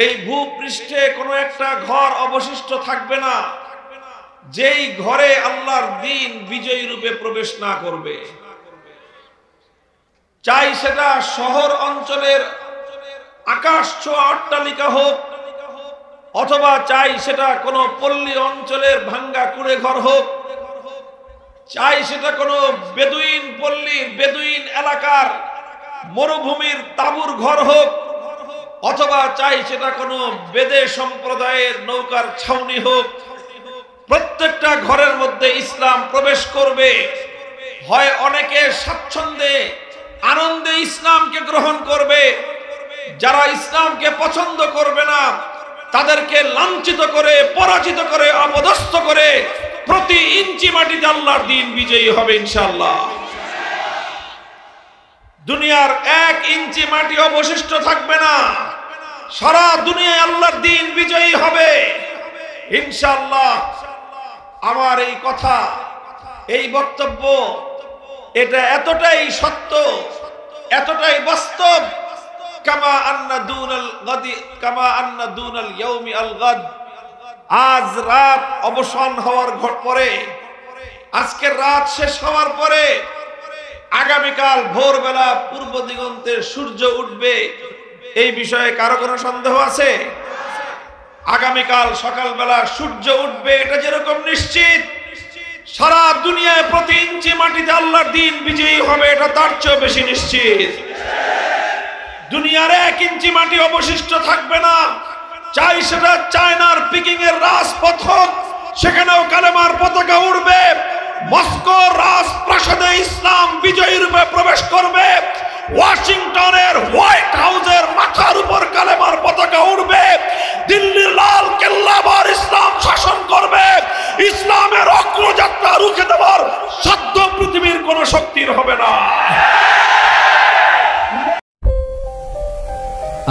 এই ভূপৃষ্ঠে কোনো একটা ঘর অবশিষ্ট থাকবে না যেই ঘরে আল্লাহর দ্বীন বিজয়ী রূপে প্রবেশ না করবে। চাই সেটা শহর অঞ্চলের আকাশ ছোঁয়া অট্টালিকা হোক, অথবা চাই সেটা কোনো পল্লী অঞ্চলের ভাঙ্গা কুড়ে ঘর হোক, চাই সেটা কোনো বেদুইন পল্লীর বেদুইন এলাকার মরুভূমির তাঁবুর ঘর হোক, অথবা চাই সেটা কোনো বেদে সম্প্রদায়ের নৌকার ছাউনি হোক, প্রত্যেকটা ঘরের মধ্যে ইসলাম প্রবেশ করবে। হয় অনেকে স্বাচ্ছন্দ্যে আনন্দে ইসলামকে গ্রহণ করবে, যারা ইসলামকে পছন্দ করবে না তাদেরকে লাঞ্ছিত করে, পরাজিত করে, অপদস্থ করে প্রতি ইঞ্চি মাটিতে আল্লাহর দ্বীন বিজয়ী হবে ইনশাআল্লাহ। দুনিয়ার 1 ইঞ্চি মাটি অবশিষ্ট থাকবে না, সারা দুনিয়ায় আল্লাহর দ্বীন বিজয়ী হবে ইনশাআল্লাহ। আমার এই কথা, এই বক্তব্য, এটা এতটাই সত্য, এতটাই বাস্তব। কামা আন্না দুনাল গাদি কামা আন্না দুনাল ইয়াউমি আল গাদ। আজ রাত অবসান হওয়ার পরে, আজকের রাত শেষ হওয়ার পরে আগামীকাল ভোরবেলা পূর্ব দিগন্তে সূর্য উঠবে, এই বিষয়ে কারো কোনো সন্দেহ আছে? আগামীকাল সকালবেলা সূর্য উঠবে এটা যেরকম নিশ্চিত, সারা দুনিয়ায় প্রতি ইঞ্চি মাটিতে আল্লাহর দ্বীন বিজয়ী হবে এটা তার চেয়ে বেশি নিশ্চিত। দুনিয়ার 1 ইঞ্চি মাটি অবশিষ্ট থাকবে না, চাই সেটা চায়নার পিকিং এর রাজপথ হোক, সেখানেও কালেমার পতাকা উড়বে। মস্কো রাজপ্রাসাদে ইসলাম বিজয়ী রূপে প্রবেশ করবে। ওয়াশিংটনের হোয়াইট হাউসের মাথার উপর কালেমার পতাকা উড়বে। দিল্লির লাল কেল্লা আবার ইসলাম শাসন করবে। ইসলামের অগ্রযাত্রা রুখে দেওয়ার সাধ্য পৃথিবীর কোন শক্তির হবে না।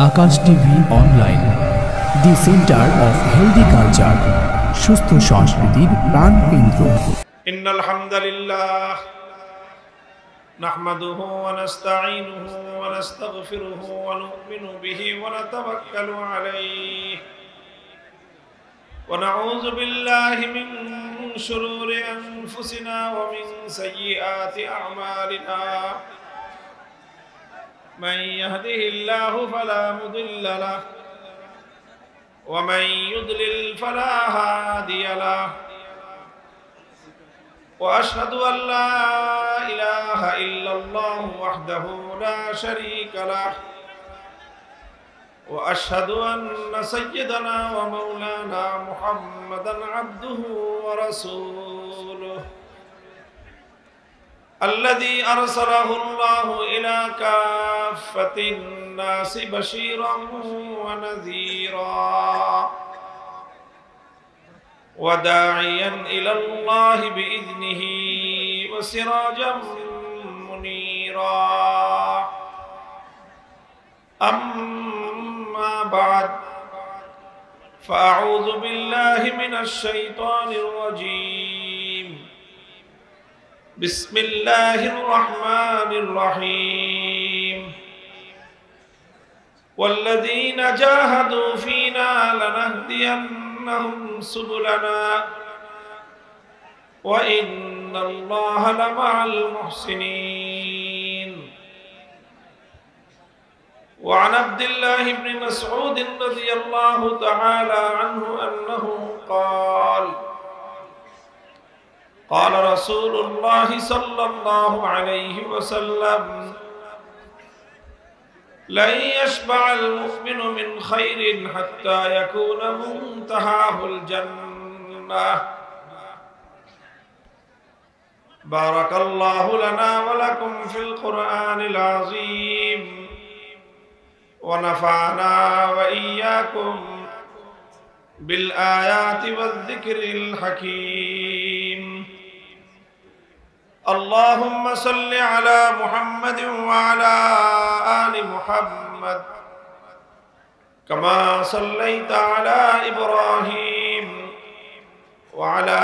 Akash TV online, the centre of healthy culture, সুস্থ সংস্কৃতির প্রাণ কেন্দ্র। ইন্নাল হামদুলিল্লাহ নাহমাদুহু ওয়া নাস্তাঈনুহু ওয়া নাস্তাগফিরুহু ওয়া নু'মিনু বিহি ওয়া নাতাওয়াক্কালু আলাইহি ওয়া নাউযু বিল্লাহি মিন শুরুরি আনফুসিনা ওয়া মিন সাইয়্যাতি আ'মালিনা। من يهده الله فلا مضل له ومن يضلل فلا هادي له وأشهد أن لا إله إلا الله وحده لا شريك له وأشهد أن سيدنا ومولانا محمدا عبده ورسوله الذي أرسله الله إلى كافة الناس بشيرا ونذيرا وداعيا إلى الله بإذنه وسراجا منيرا. أما بعد فأعوذ بالله من الشيطان الرجيم. بسم الله الرحمن الرحيم. والذين جاهدوا فينا لنهدينهم سبلنا وإن الله لمع المحسنين. وعن عبد الله بن مسعود رضي الله تعالى عنه أنه قال قال رسول الله صلى الله عليه وسلم لن يشبع المؤمن من خير حتى يكون منتهاه الجنة. بارك الله لنا ولكم في القرآن العظيم ونفعنا وإياكم بالآيات والذكر الحكيم. اللهم صل على محمد وعلى آل محمد كما صليت على إبراهيم وعلى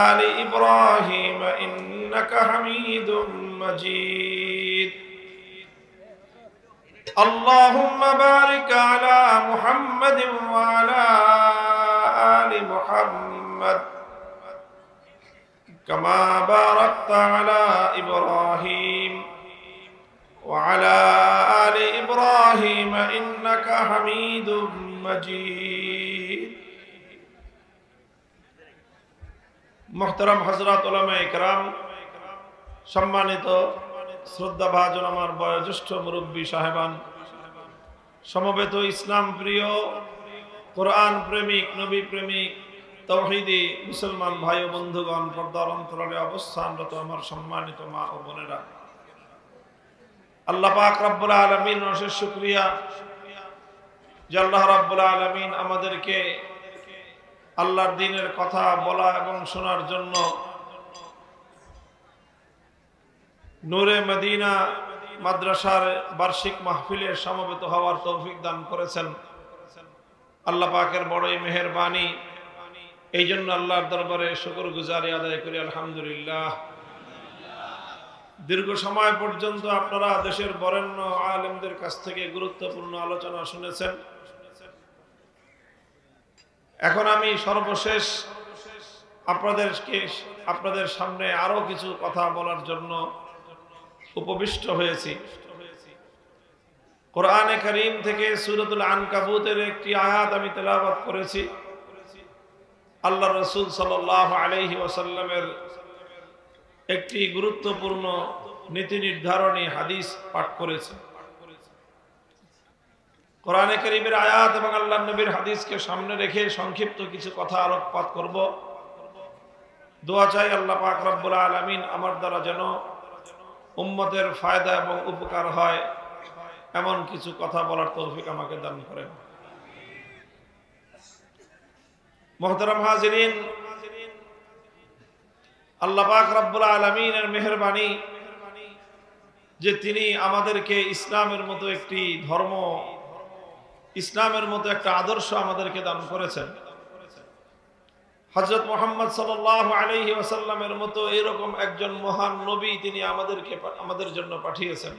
آل إبراهيم إنك حميد مجيد. اللهم بارك على محمد وعلى آل محمد كما باركت على إبراهيم وعلى آل إبراهيم إنك حميد مجيد محترم حضرات علماء کرام সম্মানিত শ্রদ্ধাভাজন আমার বয়োজ্যেষ্ঠ মুরব্বী সাহেবান সমবেত ইসলাম প্রিয় কোরআন প্রেমিক নবী প্রেমিক তাওহীদি মুসলমান ভাই ও বন্ধুগণ পর্দার অন্তরালে অবস্থানরত আমার সম্মানিত মা ও বোনেরা আল্লাহ পাক রব্বুল আলামিন অশেষ শুকরিয়া যে আল্লাহ রাব্বুল আলামিন আমাদেরকে আল্লাহর দ্বীনের কথা বলা এবং শোনার জন্য নূরে মদিনা মাদ্রাসার বার্ষিক মাহফিলে সমবেত হওয়ার তৌফিক দান করেছেন। আল্লাহ পাকের বড়ই মেহেরবানি, এই জন্য আল্লাহর দরবারে শুকরগুজারি আদায় করি আলহামদুলিল্লাহ। দীর্ঘ সময় পর্যন্ত আপনারা দেশের বরেণ্য আলেমদের কাছ থেকে গুরুত্বপূর্ণ আলোচনা শুনেছেন। এখন আমি সর্বশেষ আপনাদের সামনে আরো কিছু কথা বলার জন্য উপবিষ্ট হয়েছি। কোরআনে কারীম থেকে সূরাতুল আনকাবুতের একটি আয়াত আমি তেলাওয়াত করেছি। আল্লাহ রাসূল সাল্লাল্লাহু আলাইহি ওয়াসাল্লামের একটি গুরুত্বপূর্ণ নীতি নির্ধারণী হাদিস পাঠ করেছি। কোরআনে কারীমের আয়াত এবং আল্লাহর নবীর হাদিসকে সামনে রেখে সংক্ষিপ্ত কিছু কথা আলোকপাত করব। দোয়া চাই আল্লাহ পাক রব্বুল আলামিন আমার দ্বারা যেন উম্মতের ফায়দা এবং উপকার হয় এমন কিছু কথা বলার তৌফিক আমাকে দান করেন। মুহতারাম হাজিরিন, আল্লাহ পাক রব্বুল আলামিনের মেহেরবানি যে তিনি আমাদেরকে ইসলামের মতো একটি ধর্ম, ইসলামের মতো একটা আদর্শ আমাদেরকে দান করেছেন। হযরত মুহাম্মদ সাল্লাল্লাহু আলাইহি ওয়াসাল্লামের মতো এরকম একজন মহান নবী তিনি আমাদের জন্য পাঠিয়েছেন।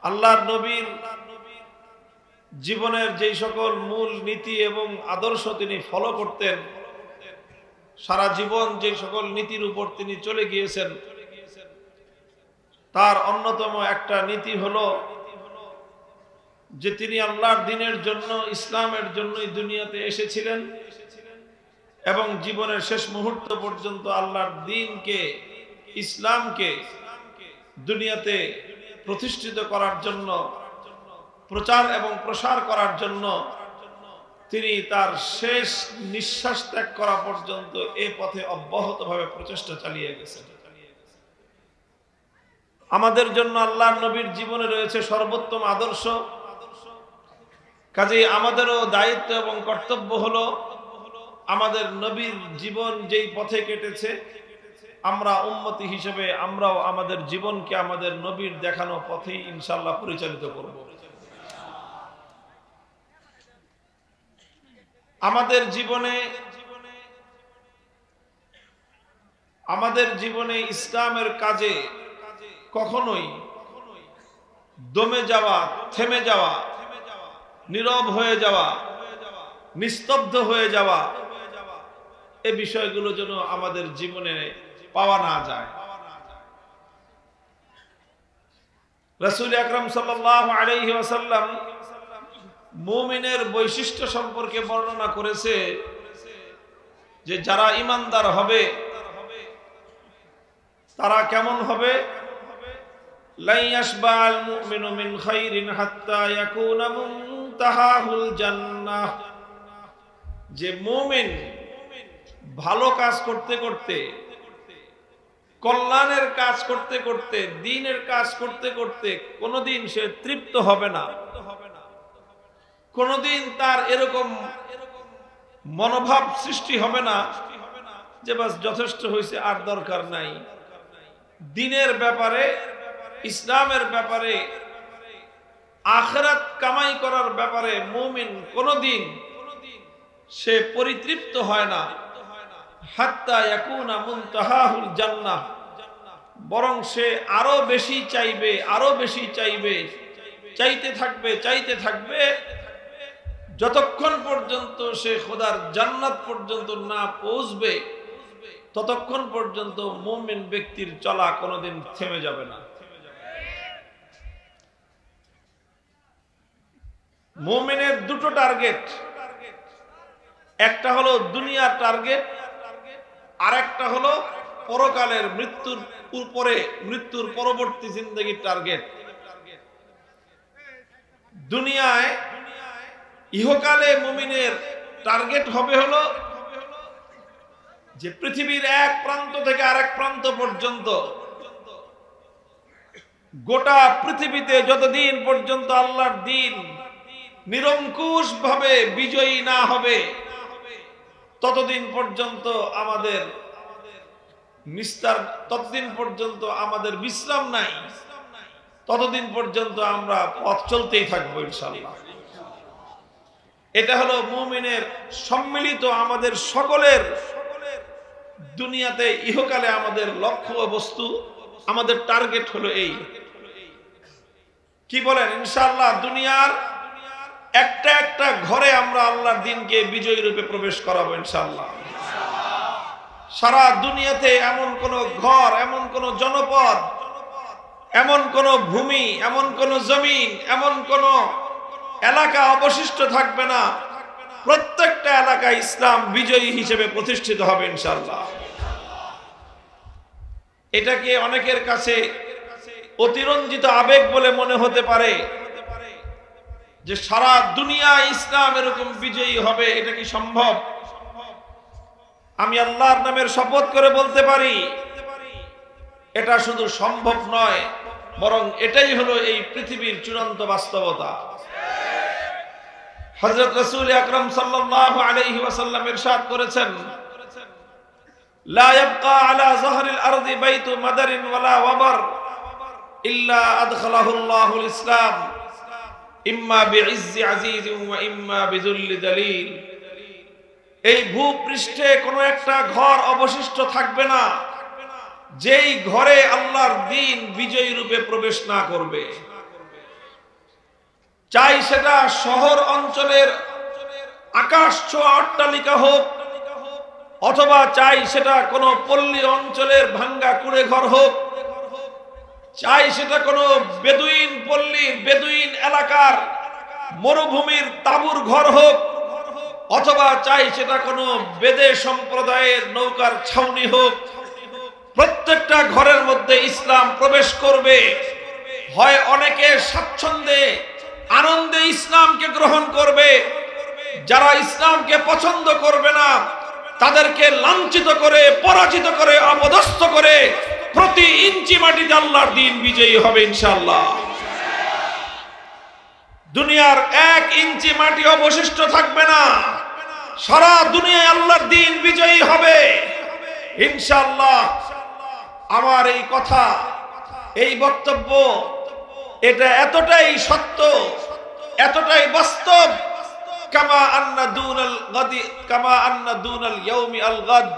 আল্লাহর নবীর জীবনের যেই সকল মূল নীতি এবং আদর্শ তিনি ফলো করতেন, সারা জীবন যে সকল নীতির উপর তিনি চলে গিয়েছেন, তার অন্যতম একটা নীতি হলো যে তিনি আল্লাহর দ্বীনের জন্য, ইসলামের জন্যই দুনিয়াতে এসেছিলেন এবং জীবনের শেষ মুহূর্ত পর্যন্ত আল্লাহর দ্বীনকে, ইসলামকে দুনিয়াতে প্রতিষ্ঠিত করার জন্য, প্রচার এবং প্রসার করার জন্য তিনি তার শেষ নিঃশ্বাস ত্যাগ করা পর্যন্ত এই পথে অব্যাহতভাবে প্রচেষ্টা চালিয়ে গেছেন। আমাদের জন্য আল্লাহর নবীর জীবনে রয়েছে সর্বোত্তম আদর্শ। কাজেই আমাদেরও দায়িত্ব এবং কর্তব্য হলো আমাদের নবীর জীবন যেই পথে কেটেছে, আমরা উম্মতি হিসেবে আমরাও আমাদের জীবনকে আমাদের নবীর দেখানো পথেই ইনশাআল্লাহ পরিচালিত করব। আমাদের জীবনে ইসলামের কাজে কখনোই দমে যাওয়া, থেমে যাওয়া, নীরব হয়ে যাওয়া, নিস্তব্ধ হয়ে যাওয়া, এই বিষয়গুলো যেন আমাদের জীবনে পাওয়া না যায়। রাসূল আকরাম সাল্লাল্লাহু আলাইহি ওয়াসাল্লাম মুমিনের বৈশিষ্ট্য সম্পর্কে বর্ণনা করেছে যে যারা ঈমানদার হবে তারা কেমন হবে। লা ইয়াশবা'আল মুমিনু মিন খাইরিন হাত্তা ইয়াকুনা মুনতাহাহুল জান্নাহ, যে মুমিন ভালো কাজ করতে করতে, কল্যাণের কাজ করতে করতে, দ্বীনের কাজ করতে করতে কোনোদিন সে তৃপ্ত হবে না। কোনোদিন তার এরকম মনোভাব সৃষ্টি হবে না যে বাস যথেষ্ট হয়েছে, আর দরকার নাই। দ্বীনের ব্যাপারে, ইসলামের ব্যাপারে, আখিরাত কামাই করার ব্যাপারে মুমিন কোনোদিন সে পরিতৃপ্ত হয় না। হাত্তা ইয়াকুনা মুনতাহাহুল জান্নাহ, বরং সে আরো বেশি চাইবে, আরো বেশি চাইবে, চাইতে থাকবে, চাইতে থাকবে, যতক্ষণ পর্যন্ত সে খোদার জান্নাত পর্যন্ত না পৌঁছবে ততক্ষণ পর্যন্ত মুমিন ব্যক্তির চলা কোনোদিন থেমে যাবে না। মুমিনের দুটো টার্গেট, একটা হলো দুনিয়ার টার্গেট, আর একটা হলো পরকালের মৃত্যুর উপরে, মৃত্যুর পরবর্তী জিন্দেগির টার্গেট। দুনিয়ায় ইহকালে মুমিনের টার্গেট হবে হলো যে পৃথিবীর এক প্রান্ত থেকে আরেক প্রান্ত পর্যন্ত, গোটা পৃথিবীতে যতদিন পর্যন্ত আল্লাহর দ্বীন নিরঙ্কুশ ভাবে বিজয়ী না হবে ততদিন পর্যন্ত আমাদের নিস্তার, ততদিন পর্যন্ত আমাদের বিশ্রাম নাই, ততদিন পর্যন্ত আমরা পথ চলতেই থাকবো ইনশাআল্লাহ। এটা হলো মুমিনের সম্মিলিত আমাদের সকলের দুনিয়াতে ইহকালে আমাদের লক্ষ্য বস্তু, আমাদের টার্গেট হলো এই। কি বলেন? ইনশাআল্লাহ দুনিয়ার একটা একটা ঘরে আমরা আল্লাহর দ্বীনকে বিজয়ী রূপে প্রবেশ করাবো ইনশাআল্লাহ। সারা দুনিয়াতে এমন কোন ঘর, এমন কোন জনপদ, এমন কোন ভূমি, এমন কোন জমিন, এমন কোন এলাকা অবশিষ্ট থাকবে না, প্রত্যেকটা এলাকায় ইসলাম বিজয়ী হিসেবে প্রতিষ্ঠিত হবে ইনশাআল্লাহ। এটাকে অনেকের কাছে অতিরঞ্জিত আবেগ বলে মনে হতে পারে যে সারা দুনিয়া ইসলাম এরকম বিজয়ী হবে, এটা কি সম্ভব? আমি আল্লাহর নামের শপথ করে বলতে পারি এটা শুধু সম্ভব নয়, বরং এটাই হলো এই পৃথিবীর চূড়ান্ত বাস্তবতা। হযরত রাসূল আকরাম সাল্লাল্লাহু আলাইহি ওয়াসাল্লাম ইরশাদ করেছেন, লা ইয়াবকা আলা যাহরিল আরদি বাইতু মাদারিন ওয়ালা ওয়াবার ইল্লা আদখালাহু আল্লাহুল ইসলাম ইম্মা বিইজ্জি আজিজিন ওয়া ইম্মা বিযুল্লি দালিল। এই ভূপৃষ্ঠে কোনো একটা ঘর অবশিষ্ট থাকবে না যেই ঘরে আল্লাহর দ্বীন বিজয়ী রূপে প্রবেশ না করবে। চাই সেটা শহর অঞ্চলের আকাশ ছোঁয়া অট্টালিকা হোক, অথবা চাই সেটা কোনো পল্লী অঞ্চলের ভাঙ্গা কুড়ে ঘর হোক, চাই সেটা কোনো বেদুইন পল্লীর, বেদুইন এলাকার মরুভূমির তাঁবুর ঘর হোক, অথবা চাই সেটা কোনো বেদে সম্প্রদায়ের নৌকার ছাউনি হোক, প্রত্যেকটা ঘরের মধ্যে ইসলাম প্রবেশ করবে। হয় অনেকে স্বাচ্ছন্দ্যে আনন্দে ইসলামকে গ্রহণ করবে, যারা ইসলামকে পছন্দ করবে না তাদেরকে লাঞ্ছিত করে, পরাজিত করে, অপদস্থ করে প্রতি ইঞ্চি মাটিতে আল্লাহর দ্বীন বিজয়ী হবে ইনশাআল্লাহ। দুনিয়ার এক ইঞ্চি মাটি অবশিষ্ট থাকবে না, সারা দুনিয়ায় আল্লাহর দ্বীন বিজয়ী হবে ইনশাআল্লাহ। আমার এই কথা, এই বক্তব্য, এটা এতটাই সত্য, এতটাই বাস্তব। কামা আন্না দুনাল গাদি কামা আন্না দুনাল ইয়াউমি আল গাদ।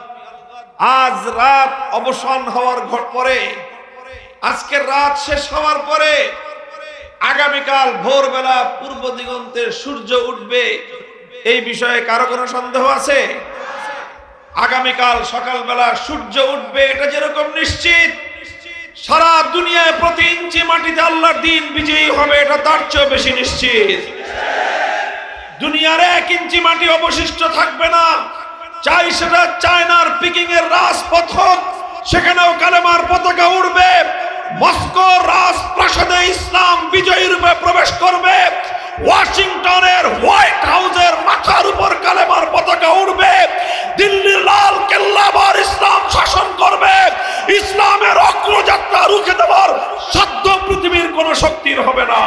আজ রাত অবসান হওয়ার পরে, আজকের রাত শেষ হওয়ার পরে আগামীকাল ভোরবেলা পূর্ব দিগন্তে সূর্য উঠবে, এই বিষয়ে কারো কোনো সন্দেহ আছে? আগামীকাল সকালবেলা সূর্য উঠবে এটা যেরকম নিশ্চিত, সারা দুনিয়ায় প্রতি ইঞ্চি মাটিতে আল্লাহর দ্বীন বিজয়ী হবে এটা তার চেয়ে বেশি নিশ্চিত। দুনিয়ার এক ইঞ্চি মাটি অবশিষ্ট থাকবে না, চাই সেটা চায়নার পিকিং এর রাজপথ হোক, সেখানেও কালেমার পতাকা উড়বে। মস্কো রাজপ্রাসাদে ইসলাম বিজয়ী রূপে প্রবেশ করবে, ওয়াশিংটনের হোয়াইট হাউসের মাথার উপর কালেমার পতাকা উড়বে, দিল্লির লাল কেল্লা আবার ইসলাম শাসন করবে। ইসলামের অগ্রযাত্রা রুখে দেওয়ার সাধ্য পৃথিবীর কোন শক্তির হবে না।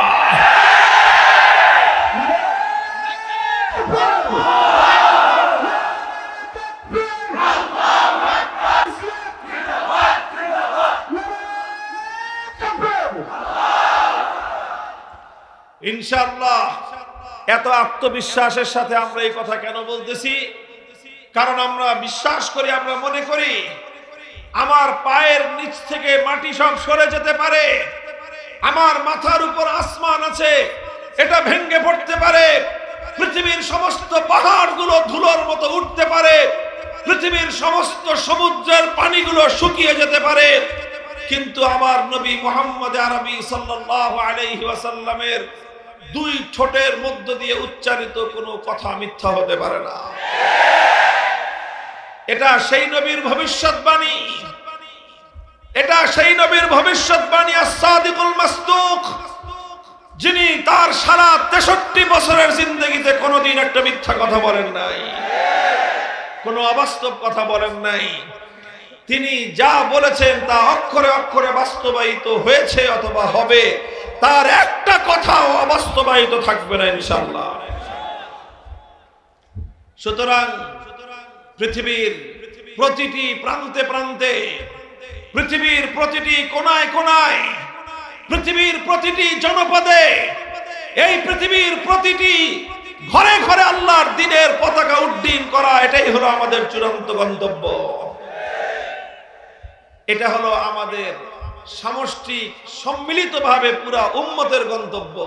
ইনশাআল্লাহ। এত আত্মবিশ্বাসের সাথে আমরা এই কথা কেন বলতেছি? কারণ আমরা বিশ্বাস করি, আমরা মনে করি আমার পায়ের নিচ থেকে মাটি সব সরে যেতে পারে, আমার মাথার উপর আসমান আছে, এটা ভেঙে পড়তে পারে, পৃথিবীর সমস্ত পাহাড়গুলো ধুলোর মতো উঠতে পারে, পৃথিবীর সমস্ত সমুদ্রের পানিগুলো শুকিয়ে যেতে পারে, কিন্তু আমার নবী মুহাম্মদ আরবি সাল্লাল্লাহু আলাইহি ওয়াসাল্লামের দুই ঠোঁটের মধ্য দিয়ে উচ্চারিত কোনো কথা মিথ্যা হতে পারে না। এটা সেই নবীর ভবিষ্যৎবাণী, এটা সেই নবীর ভবিষ্যৎবাণী as-সাদিকুল মাসদুক, যিনি তার সারা 63 বছরের জিন্দেগিতে কোনোদিন একটা মিথ্যা কথা বলেন নাই, কোনো অবাস্তব কথা বলেন নাই। তিনি যা বলেছেন তা অক্ষরে অক্ষরে বাস্তবায়িত হয়েছে অথবা হবে, তার একটা কথাও অবাস্তবায়িত থাকবে না ইনশাআল্লাহ। সুতরাং পৃথিবীর প্রতিটি প্রান্তে প্রান্তে, পৃথিবীর প্রতিটি কোনায় কোনায়, পৃথিবীর প্রতিটি জনপদে, এই পৃথিবীর প্রতিটি ঘরে ঘরে আল্লাহর দ্বীনের পতাকা উড্ডীন করা, এটাই হলো আমাদের চূড়ান্ত গন্তব্য। এটা হলো আমাদের সামষ্টিক সম্মিলিতভাবে পুরা উম্মতের গন্তব্য।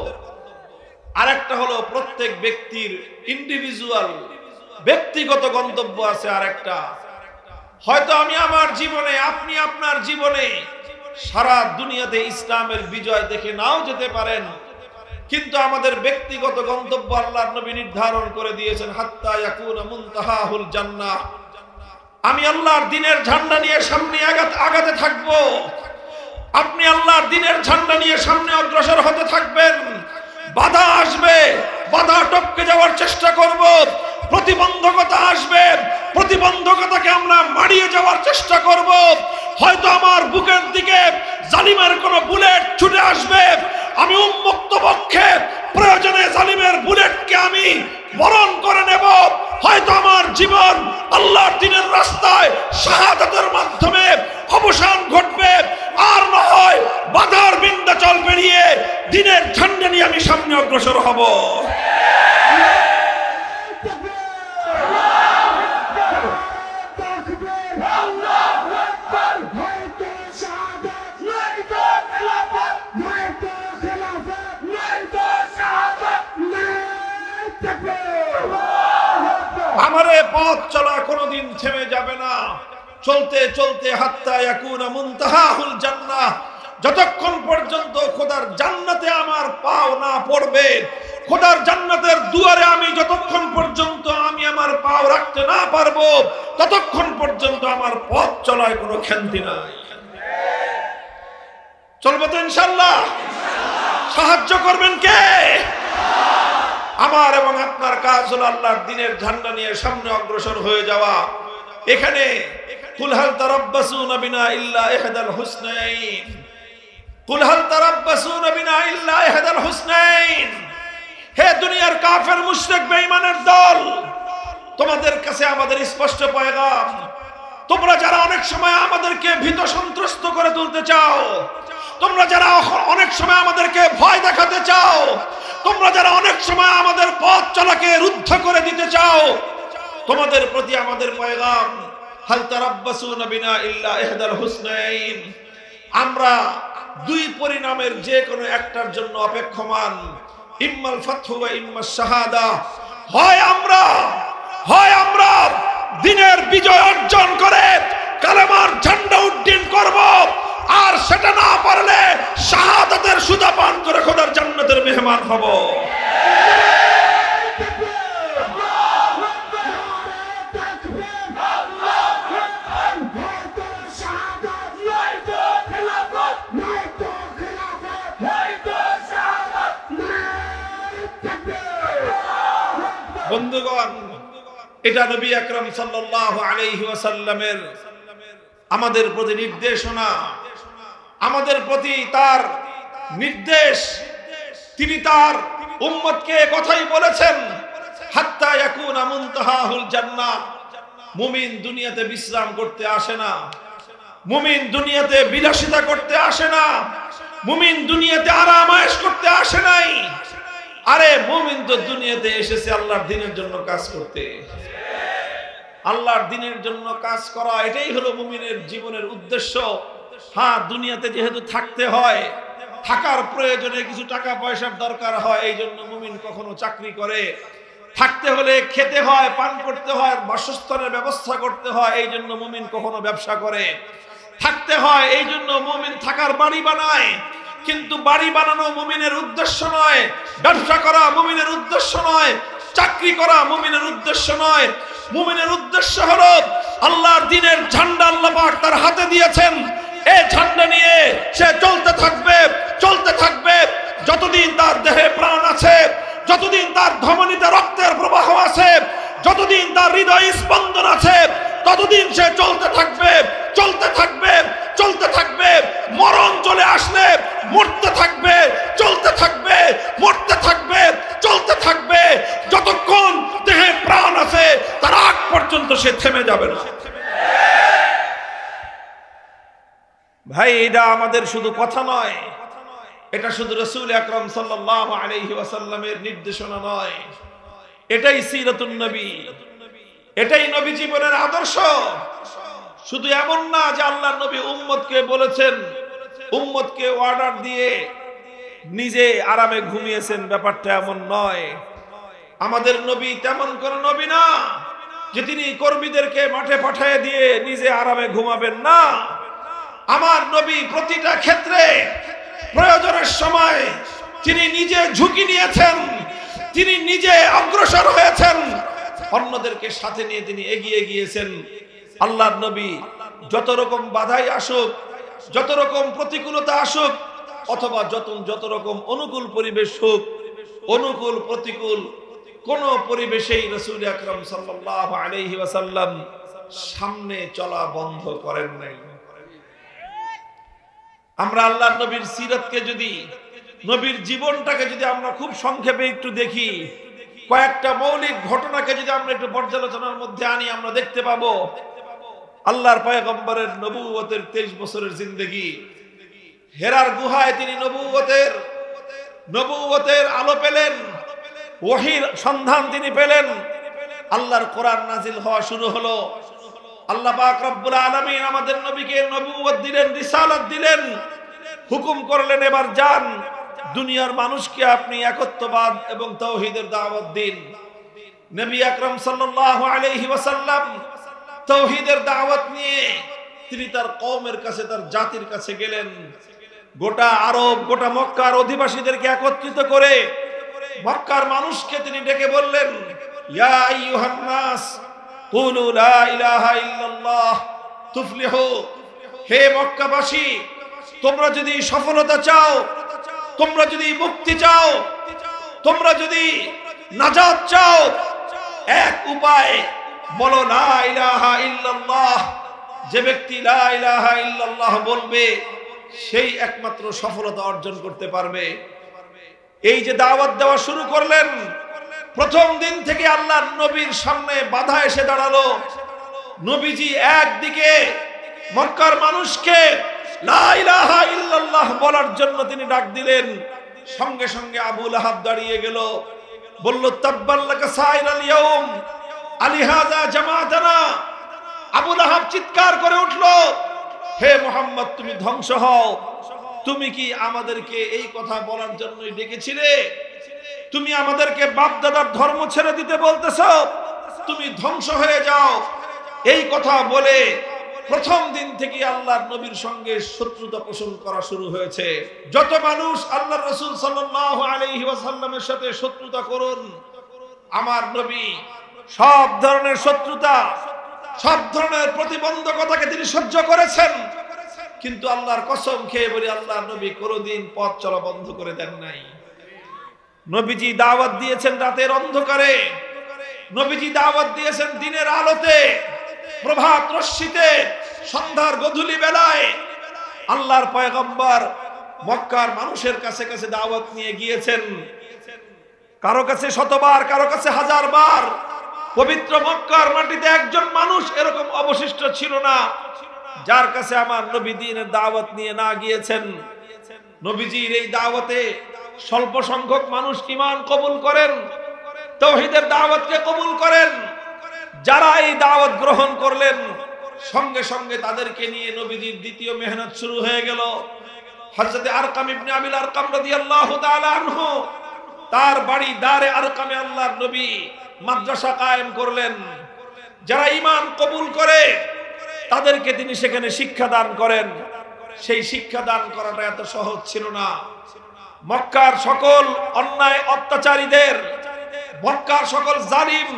আরেকটা হলো প্রত্যেক ব্যক্তির ইন্ডিভিজুয়াল ব্যক্তিগত গন্তব্য আছে। আরেকটা হয়তো আমি আমার জীবনে, আপনি আপনার জীবনে সারা দুনিয়াতে ইসলামের বিজয় দেখে নাও যেতে পারেন, কিন্তু আমাদের ব্যক্তিগত গন্তব্য আল্লাহর নবী নির্ধারণ করে দিয়েছেন, হাত্তা ইয়াকুনা মুনতাহাহুল জান্নাহ। আমি আল্লাহর দ্বীনের ঝান্ডা নিয়ে সামনে আগাতে থাকব, আপনি আল্লাহর দ্বীনের ঝান্ডা নিয়ে সামনে অগ্রসর হতে থাকবেন। বাধা আসবে, বাধা টপকে যাওয়ার চেষ্টা করব, প্রতিবন্ধকতা আসবে, প্রতিবন্ধকতাকে আমরা মারিয়ে যাওয়ার চেষ্টা করব। হয়তো আমার বুকের দিকে জালিমের কোন বুলেট ছুটে আসবে, আমি উন্মুক্ত পক্ষে প্রয়োজনে জালিমের বুলেটকে আমি বরণ করে নেব। হয়তো আমার জীবন আল্লাহর দ্বীনের রাস্তায় শাহাদাতের মাধ্যমে অবসান ঘটবে, আর না হয় বাধার বিন্ধ্যাচল পেরিয়ে দ্বীনের ঝান্ডা নিয়ে আমি সামনে অগ্রসর হব। আমারে পথ চলা কোনোদিন থেমে যাবে না, চলতে চলতে হাত্তা ইয়াকুনা মুনতাহাহুল জান্নাহ, যতক্ষণ পর্যন্ত খোদার জান্নাতে আমার পাও না পড়বে, খোদার জান্নাতের দুয়ারে আমি যতক্ষণ পর্যন্ত আমি আমার পাও রাখতে না পারবো, ততক্ষণ পর্যন্ত আমার পথ চলায় কোনো ক্ষান্তি নাই। চলবো তো ইনশাআল্লাহ? সাহায্য করবেন কে? আমার এবং আপনার কাজ হলো আল্লাহর দ্বীনের ঝান্ডা নিয়ে সামনে অগ্রসর হয়ে যাওয়া। এখানে কুল হাল তারাব্বাসুনা বিনা ইল্লা ইহদাল হুসনাইন, কুল হাল তারাব্বাসুনা বিনা ইল্লা ইহদাল হুসনাইন। হে দুনিয়ার কাফের মুশরিক বেঈমানের দল, তোমাদের কাছে আমাদের স্পষ্ট পয়গাম, তোমরা যারা অনেক সময় আমাদেরকে ভীত সন্ত্রস্ত করে তুলতে চাও, তোমরা যারা অনেক সময় আমাদেরকে ভয় দেখাতে চাও, তোমরা যারা অনেক সময় আমাদের পথ চলাকে রুদ্ধ করে দিতে চাও, তোমাদের প্রতি আমাদের পয়গাম, হাল তারাব্বাসুনা বিনা ইল্লা ইহদাল হুসনাইন। আমরা দুই পরিণামের যে কোনো একটার জন্য অপেক্ষমান, ইম্মাল ফাতহু ওয়া ইম্মাস শাহাদা। হয় আমরা দ্বীনের বিজয় অর্জন করে কালেমার ঝান্ডা উড্ডীন করব, আর সেটা না পারলে শাহাদাতের সুধা পান করে খোদার জান্নাতের মেহমান হব। বন্ধুগণ, এটা নবী আকরাম সাল্লাল্লাহু আলাইহি ওয়াসাল্লামের আমাদের প্রতি নির্দেশনা, আমাদের প্রতি তার নির্দেশ। তিনি তার উম্মতকে কথাই বলেছেন, হাত্তা ইয়াকুনা মুনতাহাহুল জান্নাহ। মুমিন দুনিয়াতে বিশ্রাম করতে আসে না, মুমিন দুনিয়াতে বিলাসিতা করতে আসে না, মুমিন দুনিয়াতে আরাম আয়েশ করতে আসে নাই। আরে মুমিন তো দুনিয়াতে এসেছে আল্লাহর দ্বীনের জন্য কাজ করতে। আল্লাহর দ্বীনের জন্য কাজ করা, এটাই হলো মুমিনের জীবনের উদ্দেশ্য। হ্যাঁ, দুনিয়াতে যেহেতু থাকতে হয়, থাকার প্রয়োজনে কিছু টাকা পয়সার দরকার হয়, এই জন্য মুমিন কখনো চাকরি করে। থাকতে হলে খেতে হয়, পান করতে হয়, বাসস্থানের ব্যবস্থা করতে হয়, এই জন্য মুমিন কখনো ব্যবসা করে। থাকতে হয় এই জন্য মুমিন থাকার বাড়ি বানায়, কিন্তু বাড়ি বানানো মুমিনের উদ্দেশ্য নয়, ব্যবসা করা মুমিনের উদ্দেশ্য নয়, চাকরি করা মুমিনের উদ্দেশ্য নয়। মুমিনের উদ্দেশ্য হলো আল্লাহর দ্বীনের ঝান্ডা আল্লাহ পাক তার হাতে দিয়েছেন, এই ঝান্ডা নিয়ে সে চলতে থাকবে, চলতে থাকবে। যতদিন তার দেহে প্রাণ আছে, যতদিন তার ধমনীতে রক্তের প্রবাহ আছে, যতদিন তার হৃদয় স্পন্দন আছে, ততদিন সে চলতে থাকবে, চলতে থাকবে, চলতে থাকবে। মরণ চলে আসলে মরতে থাকবে, চলতে থাকবে, মরতে থাকবে, চলতে থাকবে। যতক্ষণ দেহে প্রাণ আছে তার আগ পর্যন্ত সে থেমে যাবে না। ভাই, এটা আমাদের শুধু কথা নয়, এটা শুধু রাসূল আকরাম সাল্লাল্লাহু আলাইহি ওয়াসাল্লামের নির্দেশনা নয়, এটাই সিরাতুন নবী, এটাই নবী জীবনের আদর্শ। শুধু এমন না যে আল্লাহর নবী উম্মতকে বলেছেন, উম্মতকে অর্ডার দিয়ে নিজে আরামে ঘুমিয়েছেন, ব্যাপারটা এমন নয়। আমাদের নবী তেমন কোন নবী না যে তিনি কর্মীদেরকে মাঠে পাঠিয়ে দিয়ে নিজে আরামে ঘুমাবেন না। আমার নবী প্রতিটা ক্ষেত্রে প্রয়োজনের সময় তিনি নিজে ঝুঁকি নিয়েছেন, তিনি নিজে অগ্রসর হয়েছেন, অন্যদেরকে সাথে নিয়ে তিনি এগিয়ে গিয়েছেন। আল্লাহর নবী যত রকম বাধাই আসুক, যত রকম প্রতিকূলতা আসুক, অথবা যত রকম অনুকূল পরিবেশ হোক, অনুকূল প্রতিকূল কোন পরিবেশেই রাসূল আকরাম সাল্লাল্লাহু আলাইহি ওয়াসাল্লাম সামনে চলা বন্ধ করেন নাই। আমরা আল্লাহর নবীর সিরাতকে যদি, নবীর জীবনটাকে যদি আমরা খুব সংক্ষেপে একটু দেখি, কয়েকটা মৌলিক ঘটনাকে যদি আমরা একটু পর্যালোচনার মধ্যে আনি, আমরা দেখতে পাবো আল্লাহর পয়গম্বরের নবুয়তের 23 বছরের জিন্দেগি। হেরার গুহায় তিনি নবুয়তের আলো পেলেন, ওহীর সন্ধান তিনি পেলেন, আল্লাহর কোরআন নাজিল হওয়া শুরু হলো। আল্লাহ পাক রব্বুল আলামিন আমাদের নবীকে নবুয়ত দিলেন, রিসালাত দিলেন, হুকুম করলেন এবার যান দুনিয়ার মানুষকে আপনি একত্ববাদ এবং তাওহীদের দাওয়াত দিন। নবী আকরাম সাল্লাল্লাহু আলাইহি ওয়াসাল্লাম তাওহীদের দাওয়াত নিয়ে তিনি তার কওমের কাছে, তার জাতির কাছে গেলেন। গোটা আরব, গোটা মক্কার অধিবাসীদেরকে একত্রিত করে মক্কার মানুষকে তিনি ডেকে বললেন, ইয়া আইয়ুহান নাস কুলু লা ইলাহা ইল্লাল্লাহ তুফলিহু। হে মক্কাবাসী, তোমরা যদি সফলতা চাও, তোমরা যদি মুক্তি চাও, তোমরা যদি নাজাত চাও, এক উপায় বলো লা ইলাহা ইল্লাল্লাহ। যে ব্যক্তি লা ইলাহা ইল্লাল্লাহ বলবে সেই একমাত্র সফলতা অর্জন করতে পারবে। এই যে দাওয়াত দেওয়া শুরু করলেন, প্রথম দিন থেকে আল্লাহর নবীর সামনে বাধা এসে দাঁড়ালো। নবীজি একদিকে মক্কার মানুষকে লা ইলাহা ইল্লাল্লাহ বলার জন্য তিনি ডাক দিলেন, সঙ্গে সঙ্গে আবু লাহাব দাঁড়িয়ে গেল, বলল তাব্বাল্লাকা সাইরাল ইয়াউম আলিহাযা জামাতানা। আবু লাহাব চিৎকার করে উঠল, হে মুহাম্মদ, তুমি ধ্বংস হও। তুমি কি আমাদেরকে এই কথা বলার জন্যই ডেকেছিলে? তুমি আমাদেরকে বাপ দাদার ধর্ম ছেড়ে দিতে বলতেছো? তুমি ধ্বংস হয়ে যাও। এই কথা বলে প্রথম দিন থেকে আল্লাহর নবীর সঙ্গে শত্রুতা পোষণ করা শুরু হয়েছে। যত মানুষ আল্লাহর রাসূল সাল্লাল্লাহু আলাইহি ওয়াসাল্লামের সাথে শত্রুতা করুন, আমার নবী সব ধরনের শত্রুতা, সব ধরনের প্রতিবন্ধকতাকে তিনি সহ্য করেছেন। কিন্তু আল্লাহর কসম খেয়ে বলি, আল্লাহর নবী কোনোদিন পথ চলা বন্ধ করে দেন নাই। নবীজি দাওয়াত দিয়েছেন রাতের অন্ধকারে, নবীজি দাওয়াত দিয়েছেন দিনের আলোতে, প্রভাত রশ্মিতে, সন্ধ্যার গধূলি বেলায়। আল্লাহর পয়গম্বর মক্কার মানুষের কাছে কাছে দাওয়াত নিয়ে গিয়েছেন, কারো কাছে শতবার, কারো কাছে 1000 বার। পবিত্র মক্কার মাটিতে একজন মানুষ এরকম অবশিষ্ট ছিল না যার কাছে আমার নবী দ্বীনের দাওয়াত নিয়ে না গিয়েছেন। নবীজির এই দাওয়াতে স্বল্প সংখ্যক মানুষ ঈমান কবুল করেন, তাওহীদের দাওয়াতকে কবুল করেন। যারা এই দাওয়াত গ্রহণ করলেন সঙ্গে সঙ্গে তাদেরকে নিয়ে নবীজির দ্বিতীয় মেহনত শুরু হয়ে গেল। হযরত আরকাম ইবনে আবিল আরকাম রাদিয়াল্লাহু তাআলা আনহু তার বাড়ি দারে আরকামে আল্লাহর নবী মাদ্রাসা কায়েম করলেন। যারা ঈমান কবুল করে তাদেরকে তিনি সেখানে শিক্ষা দান করেন। সেই শিক্ষা দান করাটা এত সহজ ছিল না। মক্কার সকল অন্যায় অত্যাচারীদের, মক্কার সকল জালিম